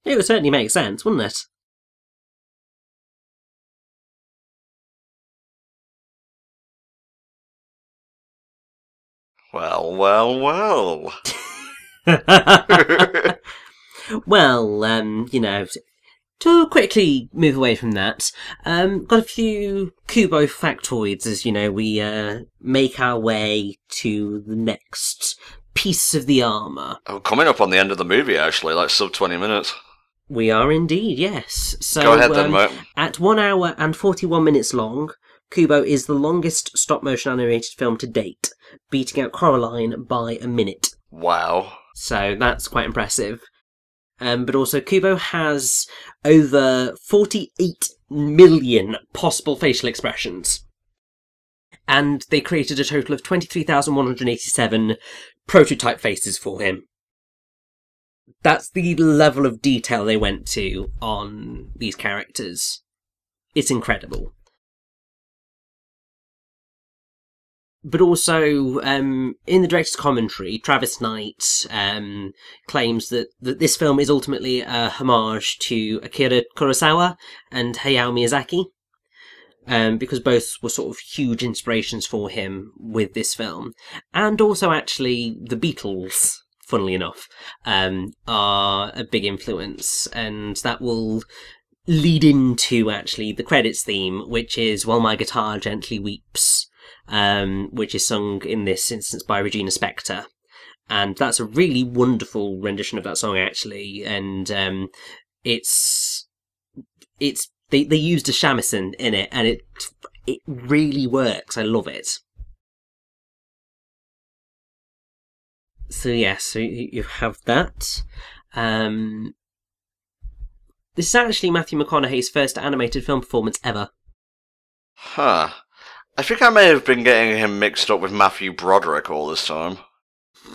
It would certainly make sense, wouldn't it? Well, well, well. Well, you know, to quickly move away from that, got a few Kubo factoids as, you know, we make our way to the next piece of the armour. Oh, coming up on the end of the movie, actually, like sub 20 minutes. We are indeed, yes. So, go ahead then, mate. At 1 hour and 41 minutes long, Kubo is the longest stop-motion animated film to date, beating out Coraline by a minute. Wow. So that's quite impressive. But also, Kubo has over 48 million possible facial expressions. And they created a total of 23,187 prototype faces for him. That's the level of detail they went to on these characters. It's incredible. But also, in the director's commentary, Travis Knight claims that this film is ultimately a homage to Akira Kurosawa and Hayao Miyazaki, because both were sort of huge inspirations for him with this film. And also, actually, the Beatles, funnily enough, are a big influence, and that will lead into, actually, the credits theme, which is While My Guitar Gently Weeps, which is sung in this instance by Regina Spektor. And that's a really wonderful rendition of that song, actually, and they used a shamisen in it, and it really works. I love it. So yes, so you have that. This is actually Matthew McConaughey's first animated film performance ever. Huh. I think I may have been getting him mixed up with Matthew Broderick all this time.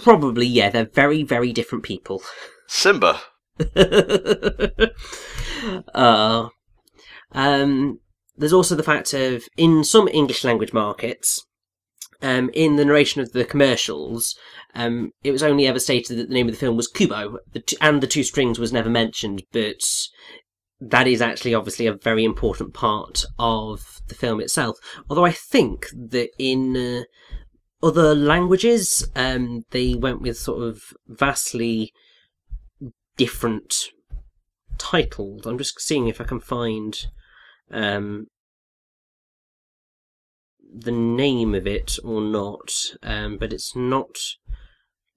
Probably, yeah, they're very, very different people. Simba. There's also the fact of, in some English language markets, in the narration of the commercials, it was only ever stated that the name of the film was Kubo, and the two strings was never mentioned, but that is actually obviously a very important part of the film itself. Although I think that in other languages, they went with sort of vastly different titles. I'm just seeing if I can find the name of it or not, but it's not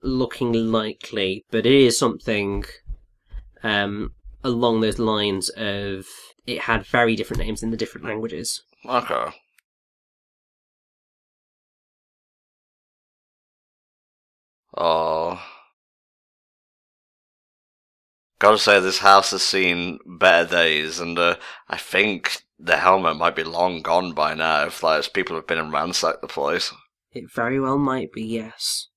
looking likely. But it is something along those lines of it had very different names in the different languages. Okay. Oh. Gotta say, this house has seen better days, and I think the helmet might be long gone by now if people have been and ransacked the place. It very well might be, yes.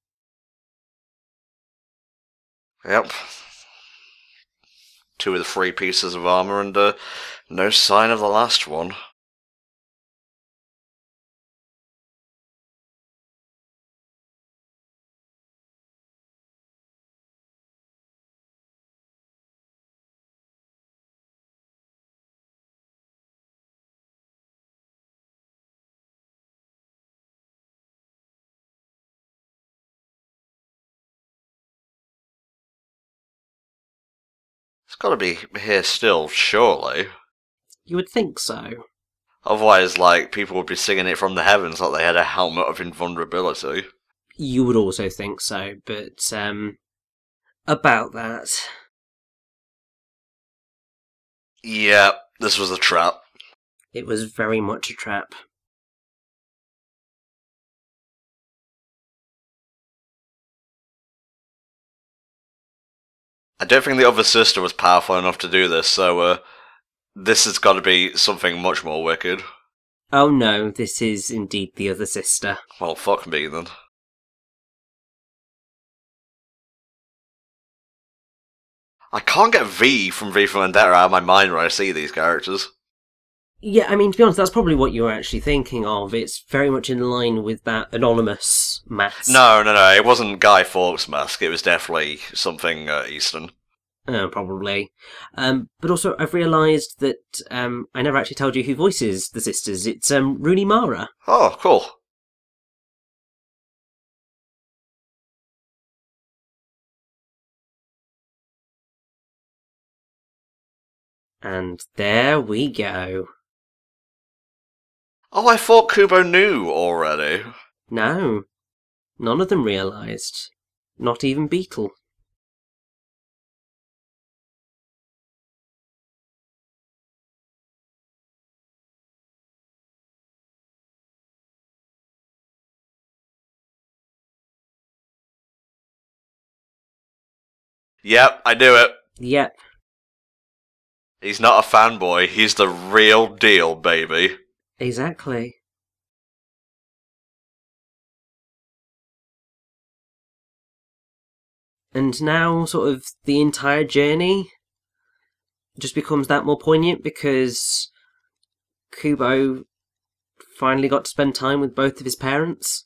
Yep. 2 of the 3 pieces of armour, and no sign of the last one. It's gotta be here still, surely. You would think so. Otherwise, like, people would be singing it from the heavens like they had a helmet of invulnerability. You would also think so, but, about that. Yeah, this was a trap. It was very much a trap. I don't think the other sister was powerful enough to do this, so, this has got to be something much more wicked. Oh no, this is indeed the other sister. Well, fuck me then. I can't get V from V for Vendetta out of my mind when I see these characters. Yeah, I mean, to be honest, that's probably what you were actually thinking of. It's very much in line with that anonymous mask. No, it wasn't Guy Fawkes' mask, it was definitely something Eastern. Probably. But also, I've realised that I never actually told you who voices the sisters. It's Rooney Mara. Oh, cool. And there we go. Oh, I thought Kubo knew already. No, none of them realised. Not even Beetle. Yep, I knew it. Yep. He's not a fanboy, he's the real deal, baby. Exactly. And now, sort of, the entire journey just becomes that more poignant because Kubo finally got to spend time with both of his parents.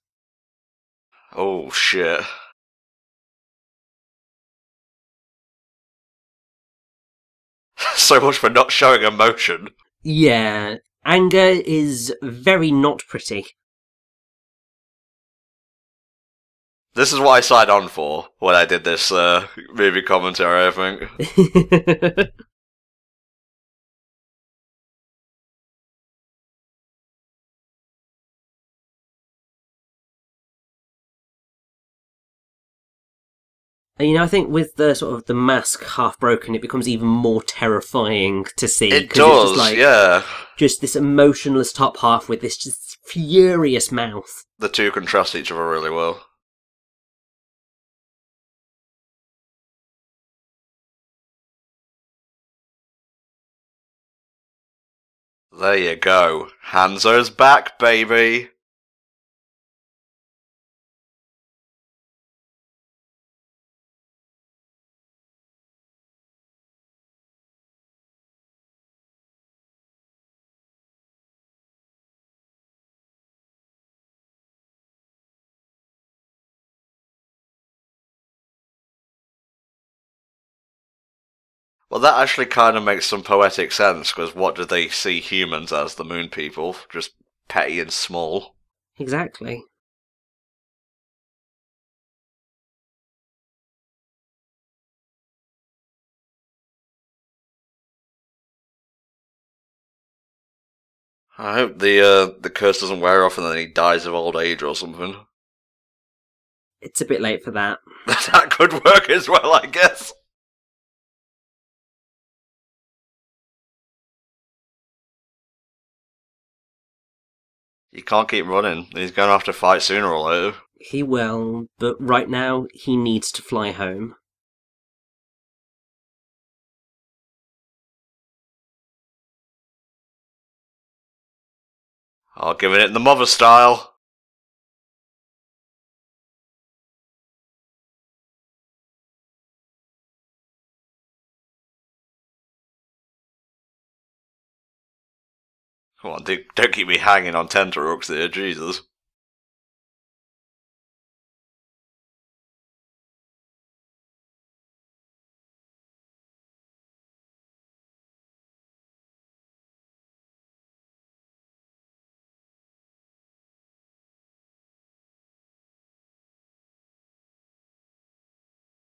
Oh, shit. So much for not showing emotion. Yeah, anger is very not pretty. This is what I signed on for when I did this movie commentary, I think. And, I think with the sort of the mask half broken, it becomes even more terrifying to see. It 'cause it's does, just like, yeah. just this emotionless top half with this just furious mouth. The two contrast each other really well. There you go. Hanzo's back, baby. Well, that actually kind of makes some poetic sense, because what do they see humans as, the moon people? Just petty and small. Exactly. I hope the curse doesn't wear off and then he dies of old age or something. It's a bit late for that. That could work as well, I guess. He can't keep running. He's going to have to fight sooner or later. He will, but right now he needs to fly home. I'll give it the mother style. Come on, don't keep me hanging on tenterhooks there, Jesus.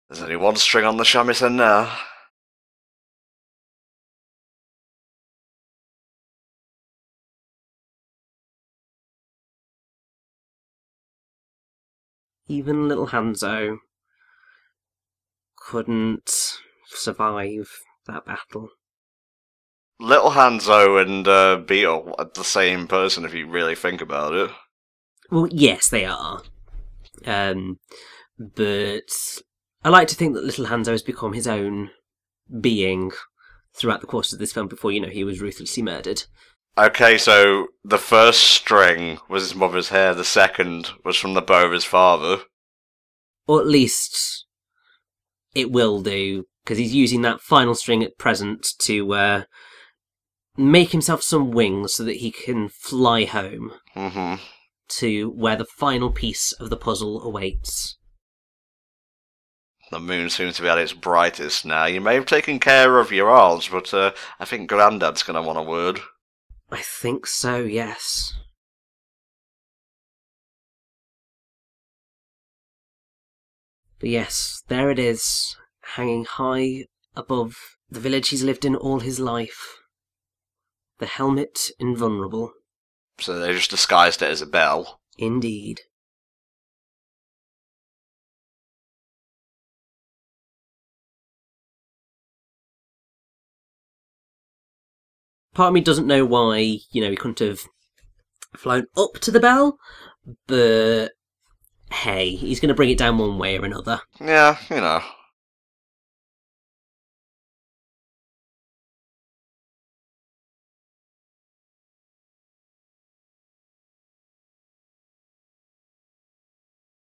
There's only one string on the shamisen now. Even little Hanzo couldn't survive that battle. Little Hanzo and Beetle are the same person if you really think about it. Well, yes, they are. But I like to think that little Hanzo has become his own being throughout the course of this film before, he was ruthlessly murdered. Okay, so the first string was his mother's hair, the second was from the bow of his father. Or at least it will do, because he's using that final string at present to make himself some wings so that he can fly home to where the final piece of the puzzle awaits. The moon seems to be at its brightest now. You may have taken care of your arms, but I think Grandad's going to want a word. I think so, yes. But yes, there it is, hanging high above the village he's lived in all his life. The helmet invulnerable. So they just disguised it as a bell. Indeed. Part of me doesn't know why, he couldn't have flown up to the bell, but hey, he's going to bring it down one way or another. Yeah,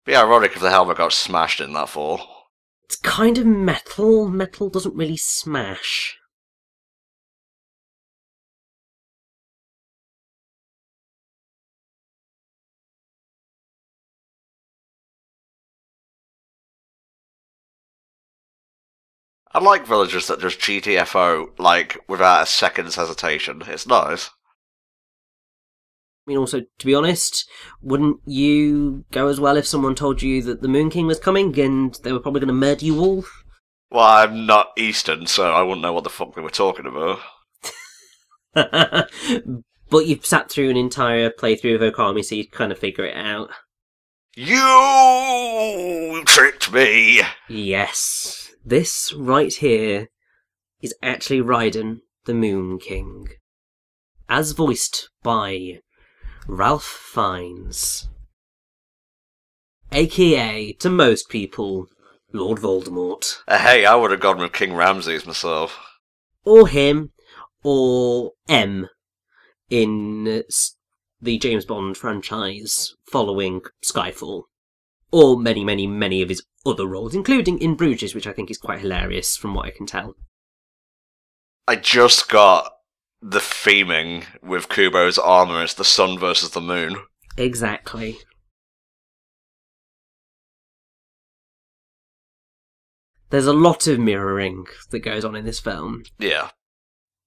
Be ironic if the helmet got smashed in that fall. It's kind of metal. Metal doesn't really smash. I like villagers that just GTFO, without a second's hesitation. It's nice. I mean, also, to be honest, wouldn't you go as well if someone told you that the Moon King was coming and they were probably going to murder you all? Well, I'm not Eastern, so I wouldn't know what the fuck we were talking about. But you've sat through an entire playthrough of Okami, so you kind of figure it out. You tricked me! Yes. This right here is actually Raiden, the Moon King. As voiced by Ralph Fiennes. AKA, to most people, Lord Voldemort. Hey, I would have gone with King Ramses myself. Or him, or M in the James Bond franchise following Skyfall. Or many, many, many of his other roles, including in Bruges, which I think is quite hilarious from what I can tell. I just got the theming with Kubo's armor as the sun versus the moon. Exactly. There's a lot of mirroring that goes on in this film. Yeah.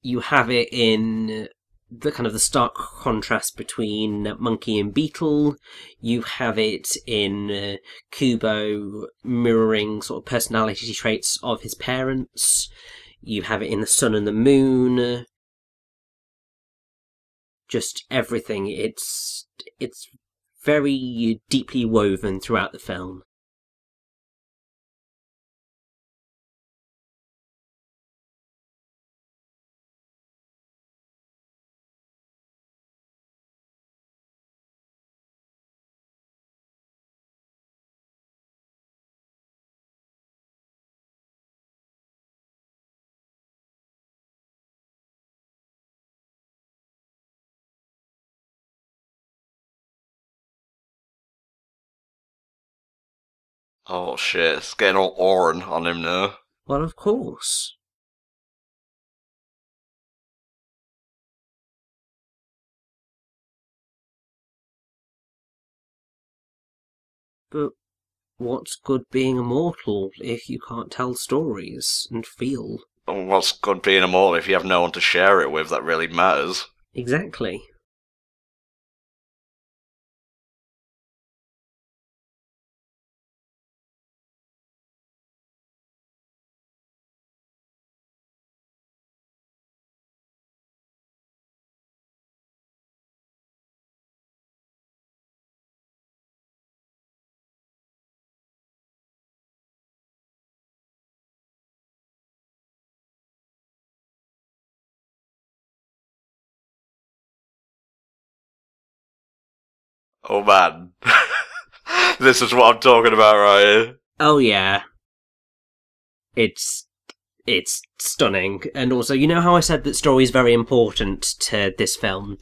You have it in the kind of the stark contrast between Monkey and Beetle. You have it in Kubo mirroring sort of personality traits of his parents. You have it in the sun and the moon. Just everything. It's very deeply woven throughout the film. Oh shit, it's getting all Oren on him now. Well, of course. But what's good being immortal if you can't tell stories and feel? What's good being immortal if you have no one to share it with that really matters? Exactly. Oh man. This is what I'm talking about right here. Oh yeah. It's stunning. And also, you know how I said that story is very important to this film?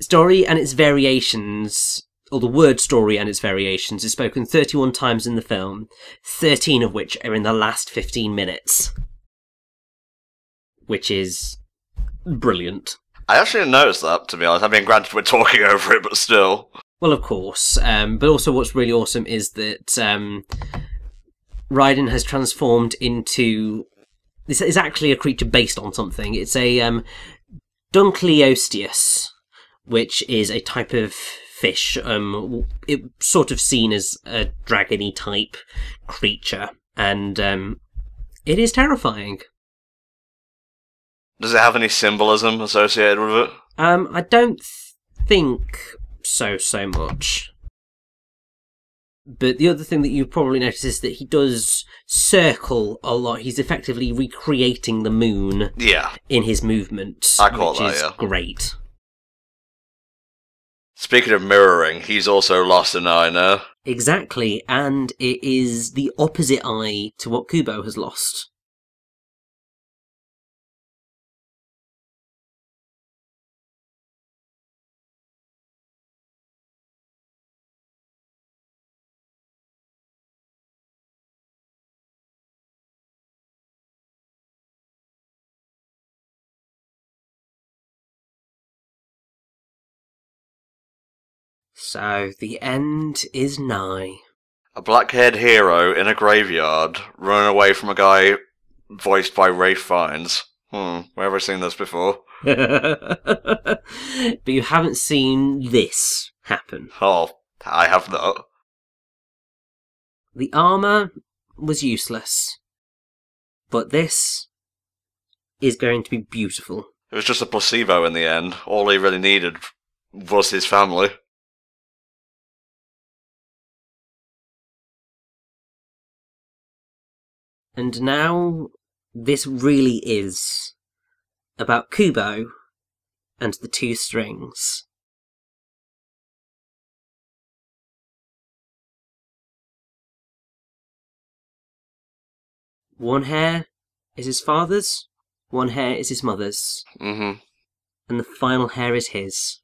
Story and its variations, or the word story and its variations, is spoken 31 times in the film, 13 of which are in the last 15 minutes. Which is brilliant. I actually didn't notice that, to be honest. I mean, granted, we're talking over it, but still. Well, of course. But also what's really awesome is that Raiden has transformed into... This is actually a creature based on something. It's a Dunkleosteus, which is a type of fish. It's sort of seen as a dragony type creature. And it is terrifying. Does it have any symbolism associated with it? I don't think so much. But the other thing that you probably notice is that he does circle a lot. He's effectively recreating the moon in his movements, which is great. Speaking of mirroring, he's also lost an eye now. Exactly, and it is the opposite eye to what Kubo has lost. So, the end is nigh. A black-haired hero in a graveyard, running away from a guy voiced by Ralph Fiennes. Where have I seen this before? But you haven't seen this happen. Oh, I have not. The armour was useless. But this is going to be beautiful. It was just a placebo in the end. All he really needed was his family. And now, this really is about Kubo and the two strings. One hair is his father's, one hair is his mother's. Mm-hmm. And the final hair is his.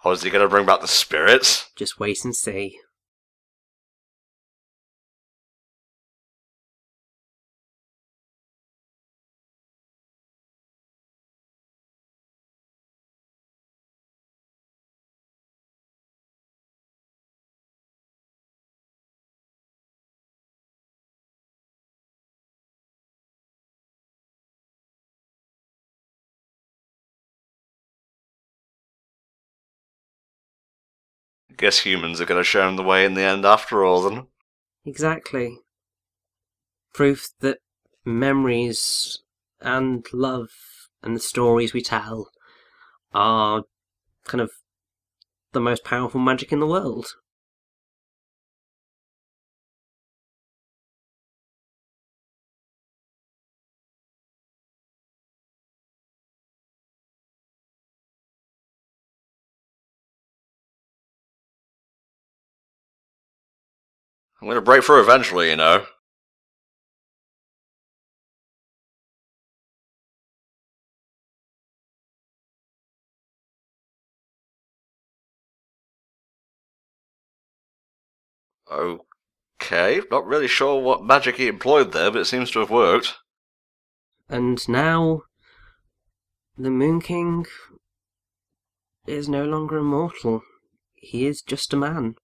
Oh, is he going to bring back the spirits? Just wait and see. Guess humans are going to show him the way in the end after all, then. Exactly. Proof that memories and love and the stories we tell are kind of the most powerful magic in the world. I'm going to break through eventually, you know. Okay, not really sure what magic he employed there, but it seems to have worked. And now, the Moon King is no longer immortal. He is just a man.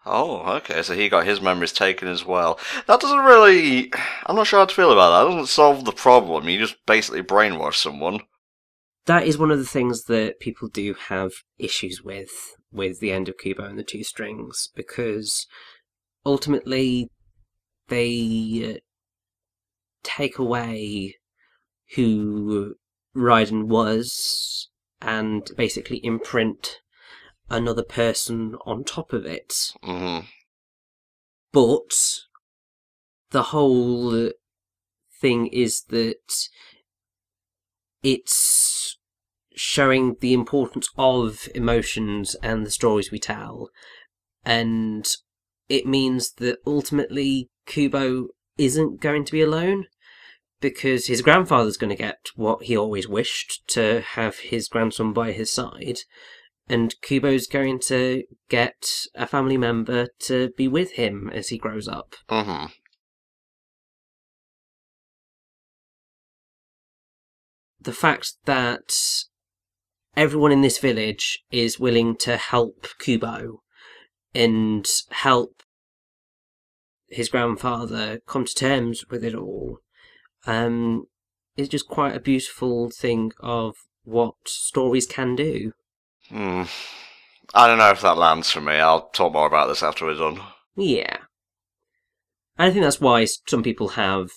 Oh, okay, so he got his memories taken as well. That doesn't really... I'm not sure how to feel about that. That doesn't solve the problem. You just basically brainwash someone. that is one of the things that people do have issues with the end of Kubo and the Two Strings, because ultimately they take away who Raiden was and basically imprint another person on top of it. Mm-hmm. But the whole thing is that it's showing the importance of emotions and the stories we tell, and it means that ultimately Kubo isn't going to be alone, because his grandfather's going to get what he always wished, to have his grandson by his side, and Kubo's going to get a family member to be with him as he grows up. Mm-hmm. The fact that everyone in this village is willing to help Kubo and help his grandfather come to terms with it all is just quite a beautiful thing of what stories can do. I don't know if that lands for me. I'll talk more about this after we're done. Yeah. I think that's why some people have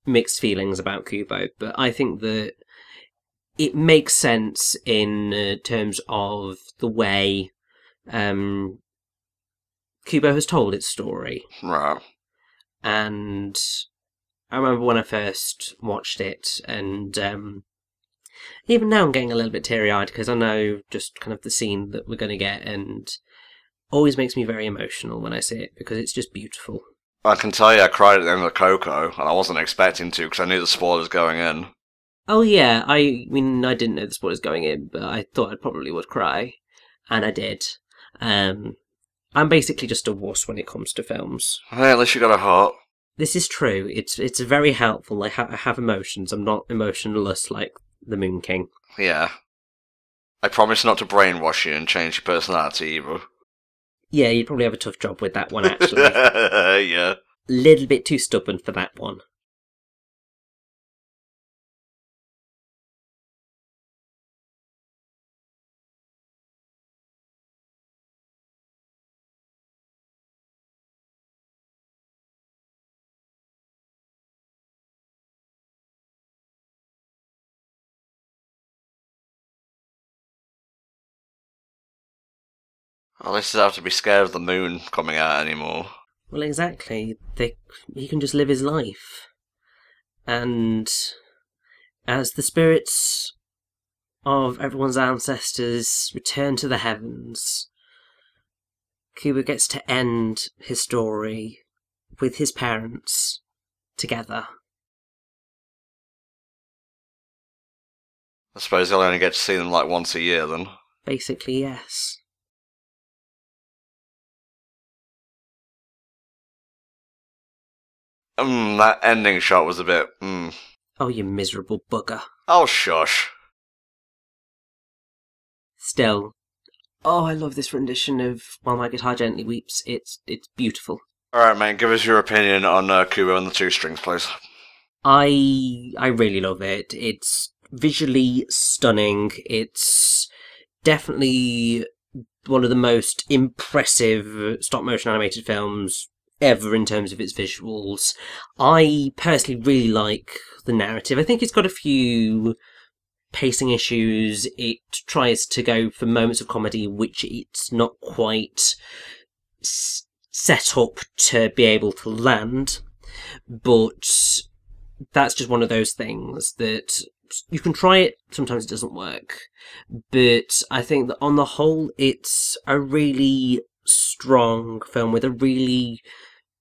mixed feelings about Kubo, but I think that it makes sense in terms of the way Kubo has told its story. Right. And I remember when I first watched it, and even now I'm getting a little bit teary-eyed because I know just kind of the scene that we're going to get, and always makes me very emotional when I see it because it's just beautiful. I can tell you I cried at the end of Coco, and I wasn't expecting to because I knew the spoilers going in. Oh yeah, I mean, I didn't know the spoilers going in, but I thought I probably would cry, and I did. I'm basically just a wuss when it comes to films. Hey, at least you got a heart. This is true. It's very helpful. I have emotions. I'm not emotionless like the Moon King. Yeah. I promise not to brainwash you and change your personality either. Yeah, you'd probably have a tough job with that one, actually. Yeah. Little bit too stubborn for that one. At least I don't have to be scared of the moon coming out anymore. Well, exactly. He can just live his life. And as the spirits of everyone's ancestors return to the heavens, Kubo gets to end his story with his parents together. I suppose he'll only get to see them like once a year then. Basically, yes. That ending shot was a bit, Oh, you miserable bugger. Oh, shush. Still, oh, I love this rendition of While My Guitar Gently Weeps. It's beautiful. Alright, mate, give us your opinion on Kubo and the Two Strings, please. I really love it. It's visually stunning. It's definitely one of the most impressive stop-motion animated films ever in terms of its visuals. I personally really like the narrative. I think it's got a few pacing issues. It tries to go for moments of comedy which it's not quite set up to be able to land, but that's just one of those things that you can try it, sometimes it doesn't work, but I think that on the whole it's a really strong film with a really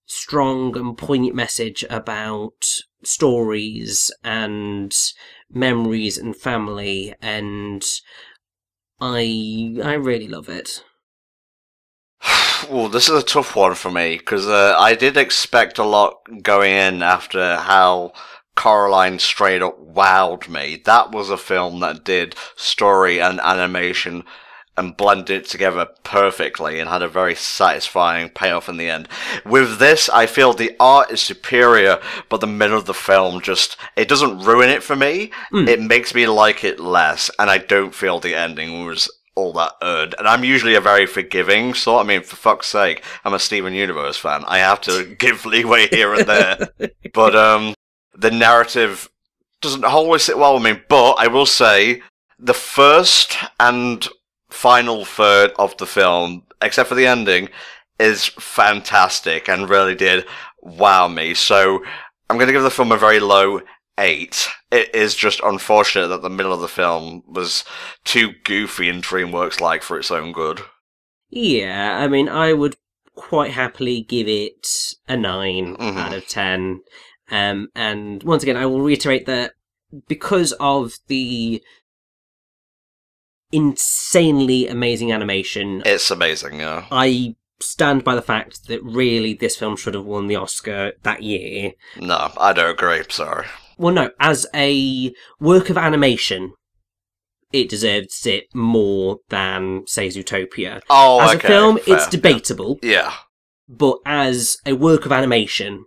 strong and poignant message about stories and memories and family, and I really love it. Well, this is a tough one for me, because I did expect a lot going in after how Coraline straight up wowed me. That was a film that did story and animation and blended it together perfectly and had a very satisfying payoff in the end. With this, I feel the art is superior, but the middle of the film it doesn't ruin it for me. It makes me like it less, and I don't feel the ending was all that earned. And I'm usually a very forgiving sort. I mean, for fuck's sake, I'm a Steven Universe fan. I have to give leeway here and there. But the narrative doesn't always sit well with me. But I will say, the first and final third of the film, except for the ending, is fantastic and really did wow me. So I'm going to give the film a very low 8. It is just unfortunate that the middle of the film was too goofy and DreamWorks-like for its own good. Yeah, I mean, I would quite happily give it a 9 out of 10. And once again, I will reiterate that because of the insanely amazing animation. It's amazing, yeah. I stand by the fact that really this film should have won the Oscar that year. No, I don't agree, sorry. Well, no, as a work of animation, it deserves it more than, say, Zootopia. Oh, as okay, a film, fair. it's debatable. Yeah. But as a work of animation,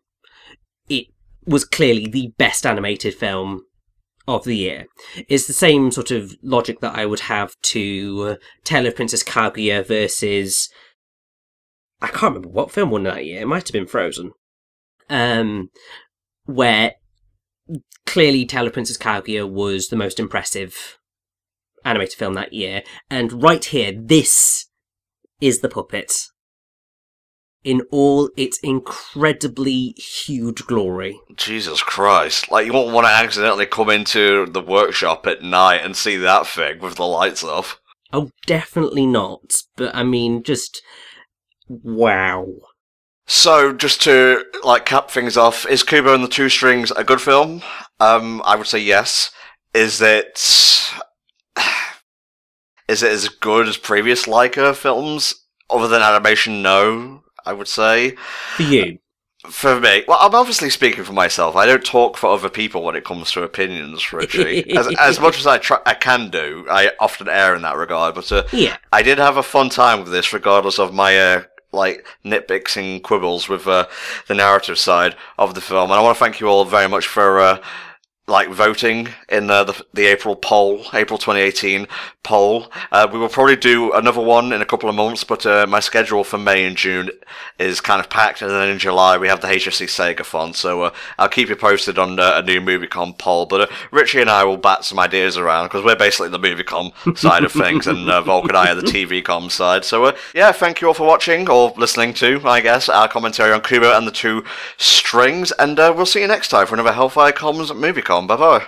it was clearly the best animated film of the year. It's the same sort of logic that I would have to Tale of Princess Kaguya versus... I can't remember what film won that year. It might have been Frozen. Where clearly Tale of Princess Kaguya was the most impressive animated film that year. And right here, this is the puppet in all its incredibly huge glory. Jesus Christ. Like, you won't want to accidentally come into the workshop at night and see that thing with the lights off. Oh, definitely not. But, I mean, just... wow. So, just to, cap things off, is Kubo and the Two Strings a good film? I would say yes. Is it as good as previous Laika films? Other than animation, no, I would say. For you? For me. Well, I'm obviously speaking for myself. I don't talk for other people when it comes to opinions, Richie. as much as I can do, I often err in that regard. But yeah. I did have a fun time with this, regardless of my nitpicks and quibbles with the narrative side of the film. And I want to thank you all very much for voting in the April 2018 poll. We will probably do another one in a couple of months, but my schedule for May and June is kind of packed, and then in July we have the HFC Sega-thon, so I'll keep you posted on a new MovieCom poll. But Richie and I will bat some ideas around, because we're basically the MovieCom side of things, and Volk and I are the TVCom side. So yeah, thank you all for watching, or listening to, I guess, our commentary on Kubo and the Two Strings, and we'll see you next time for another HellfireComms MovieCom. Bye-bye.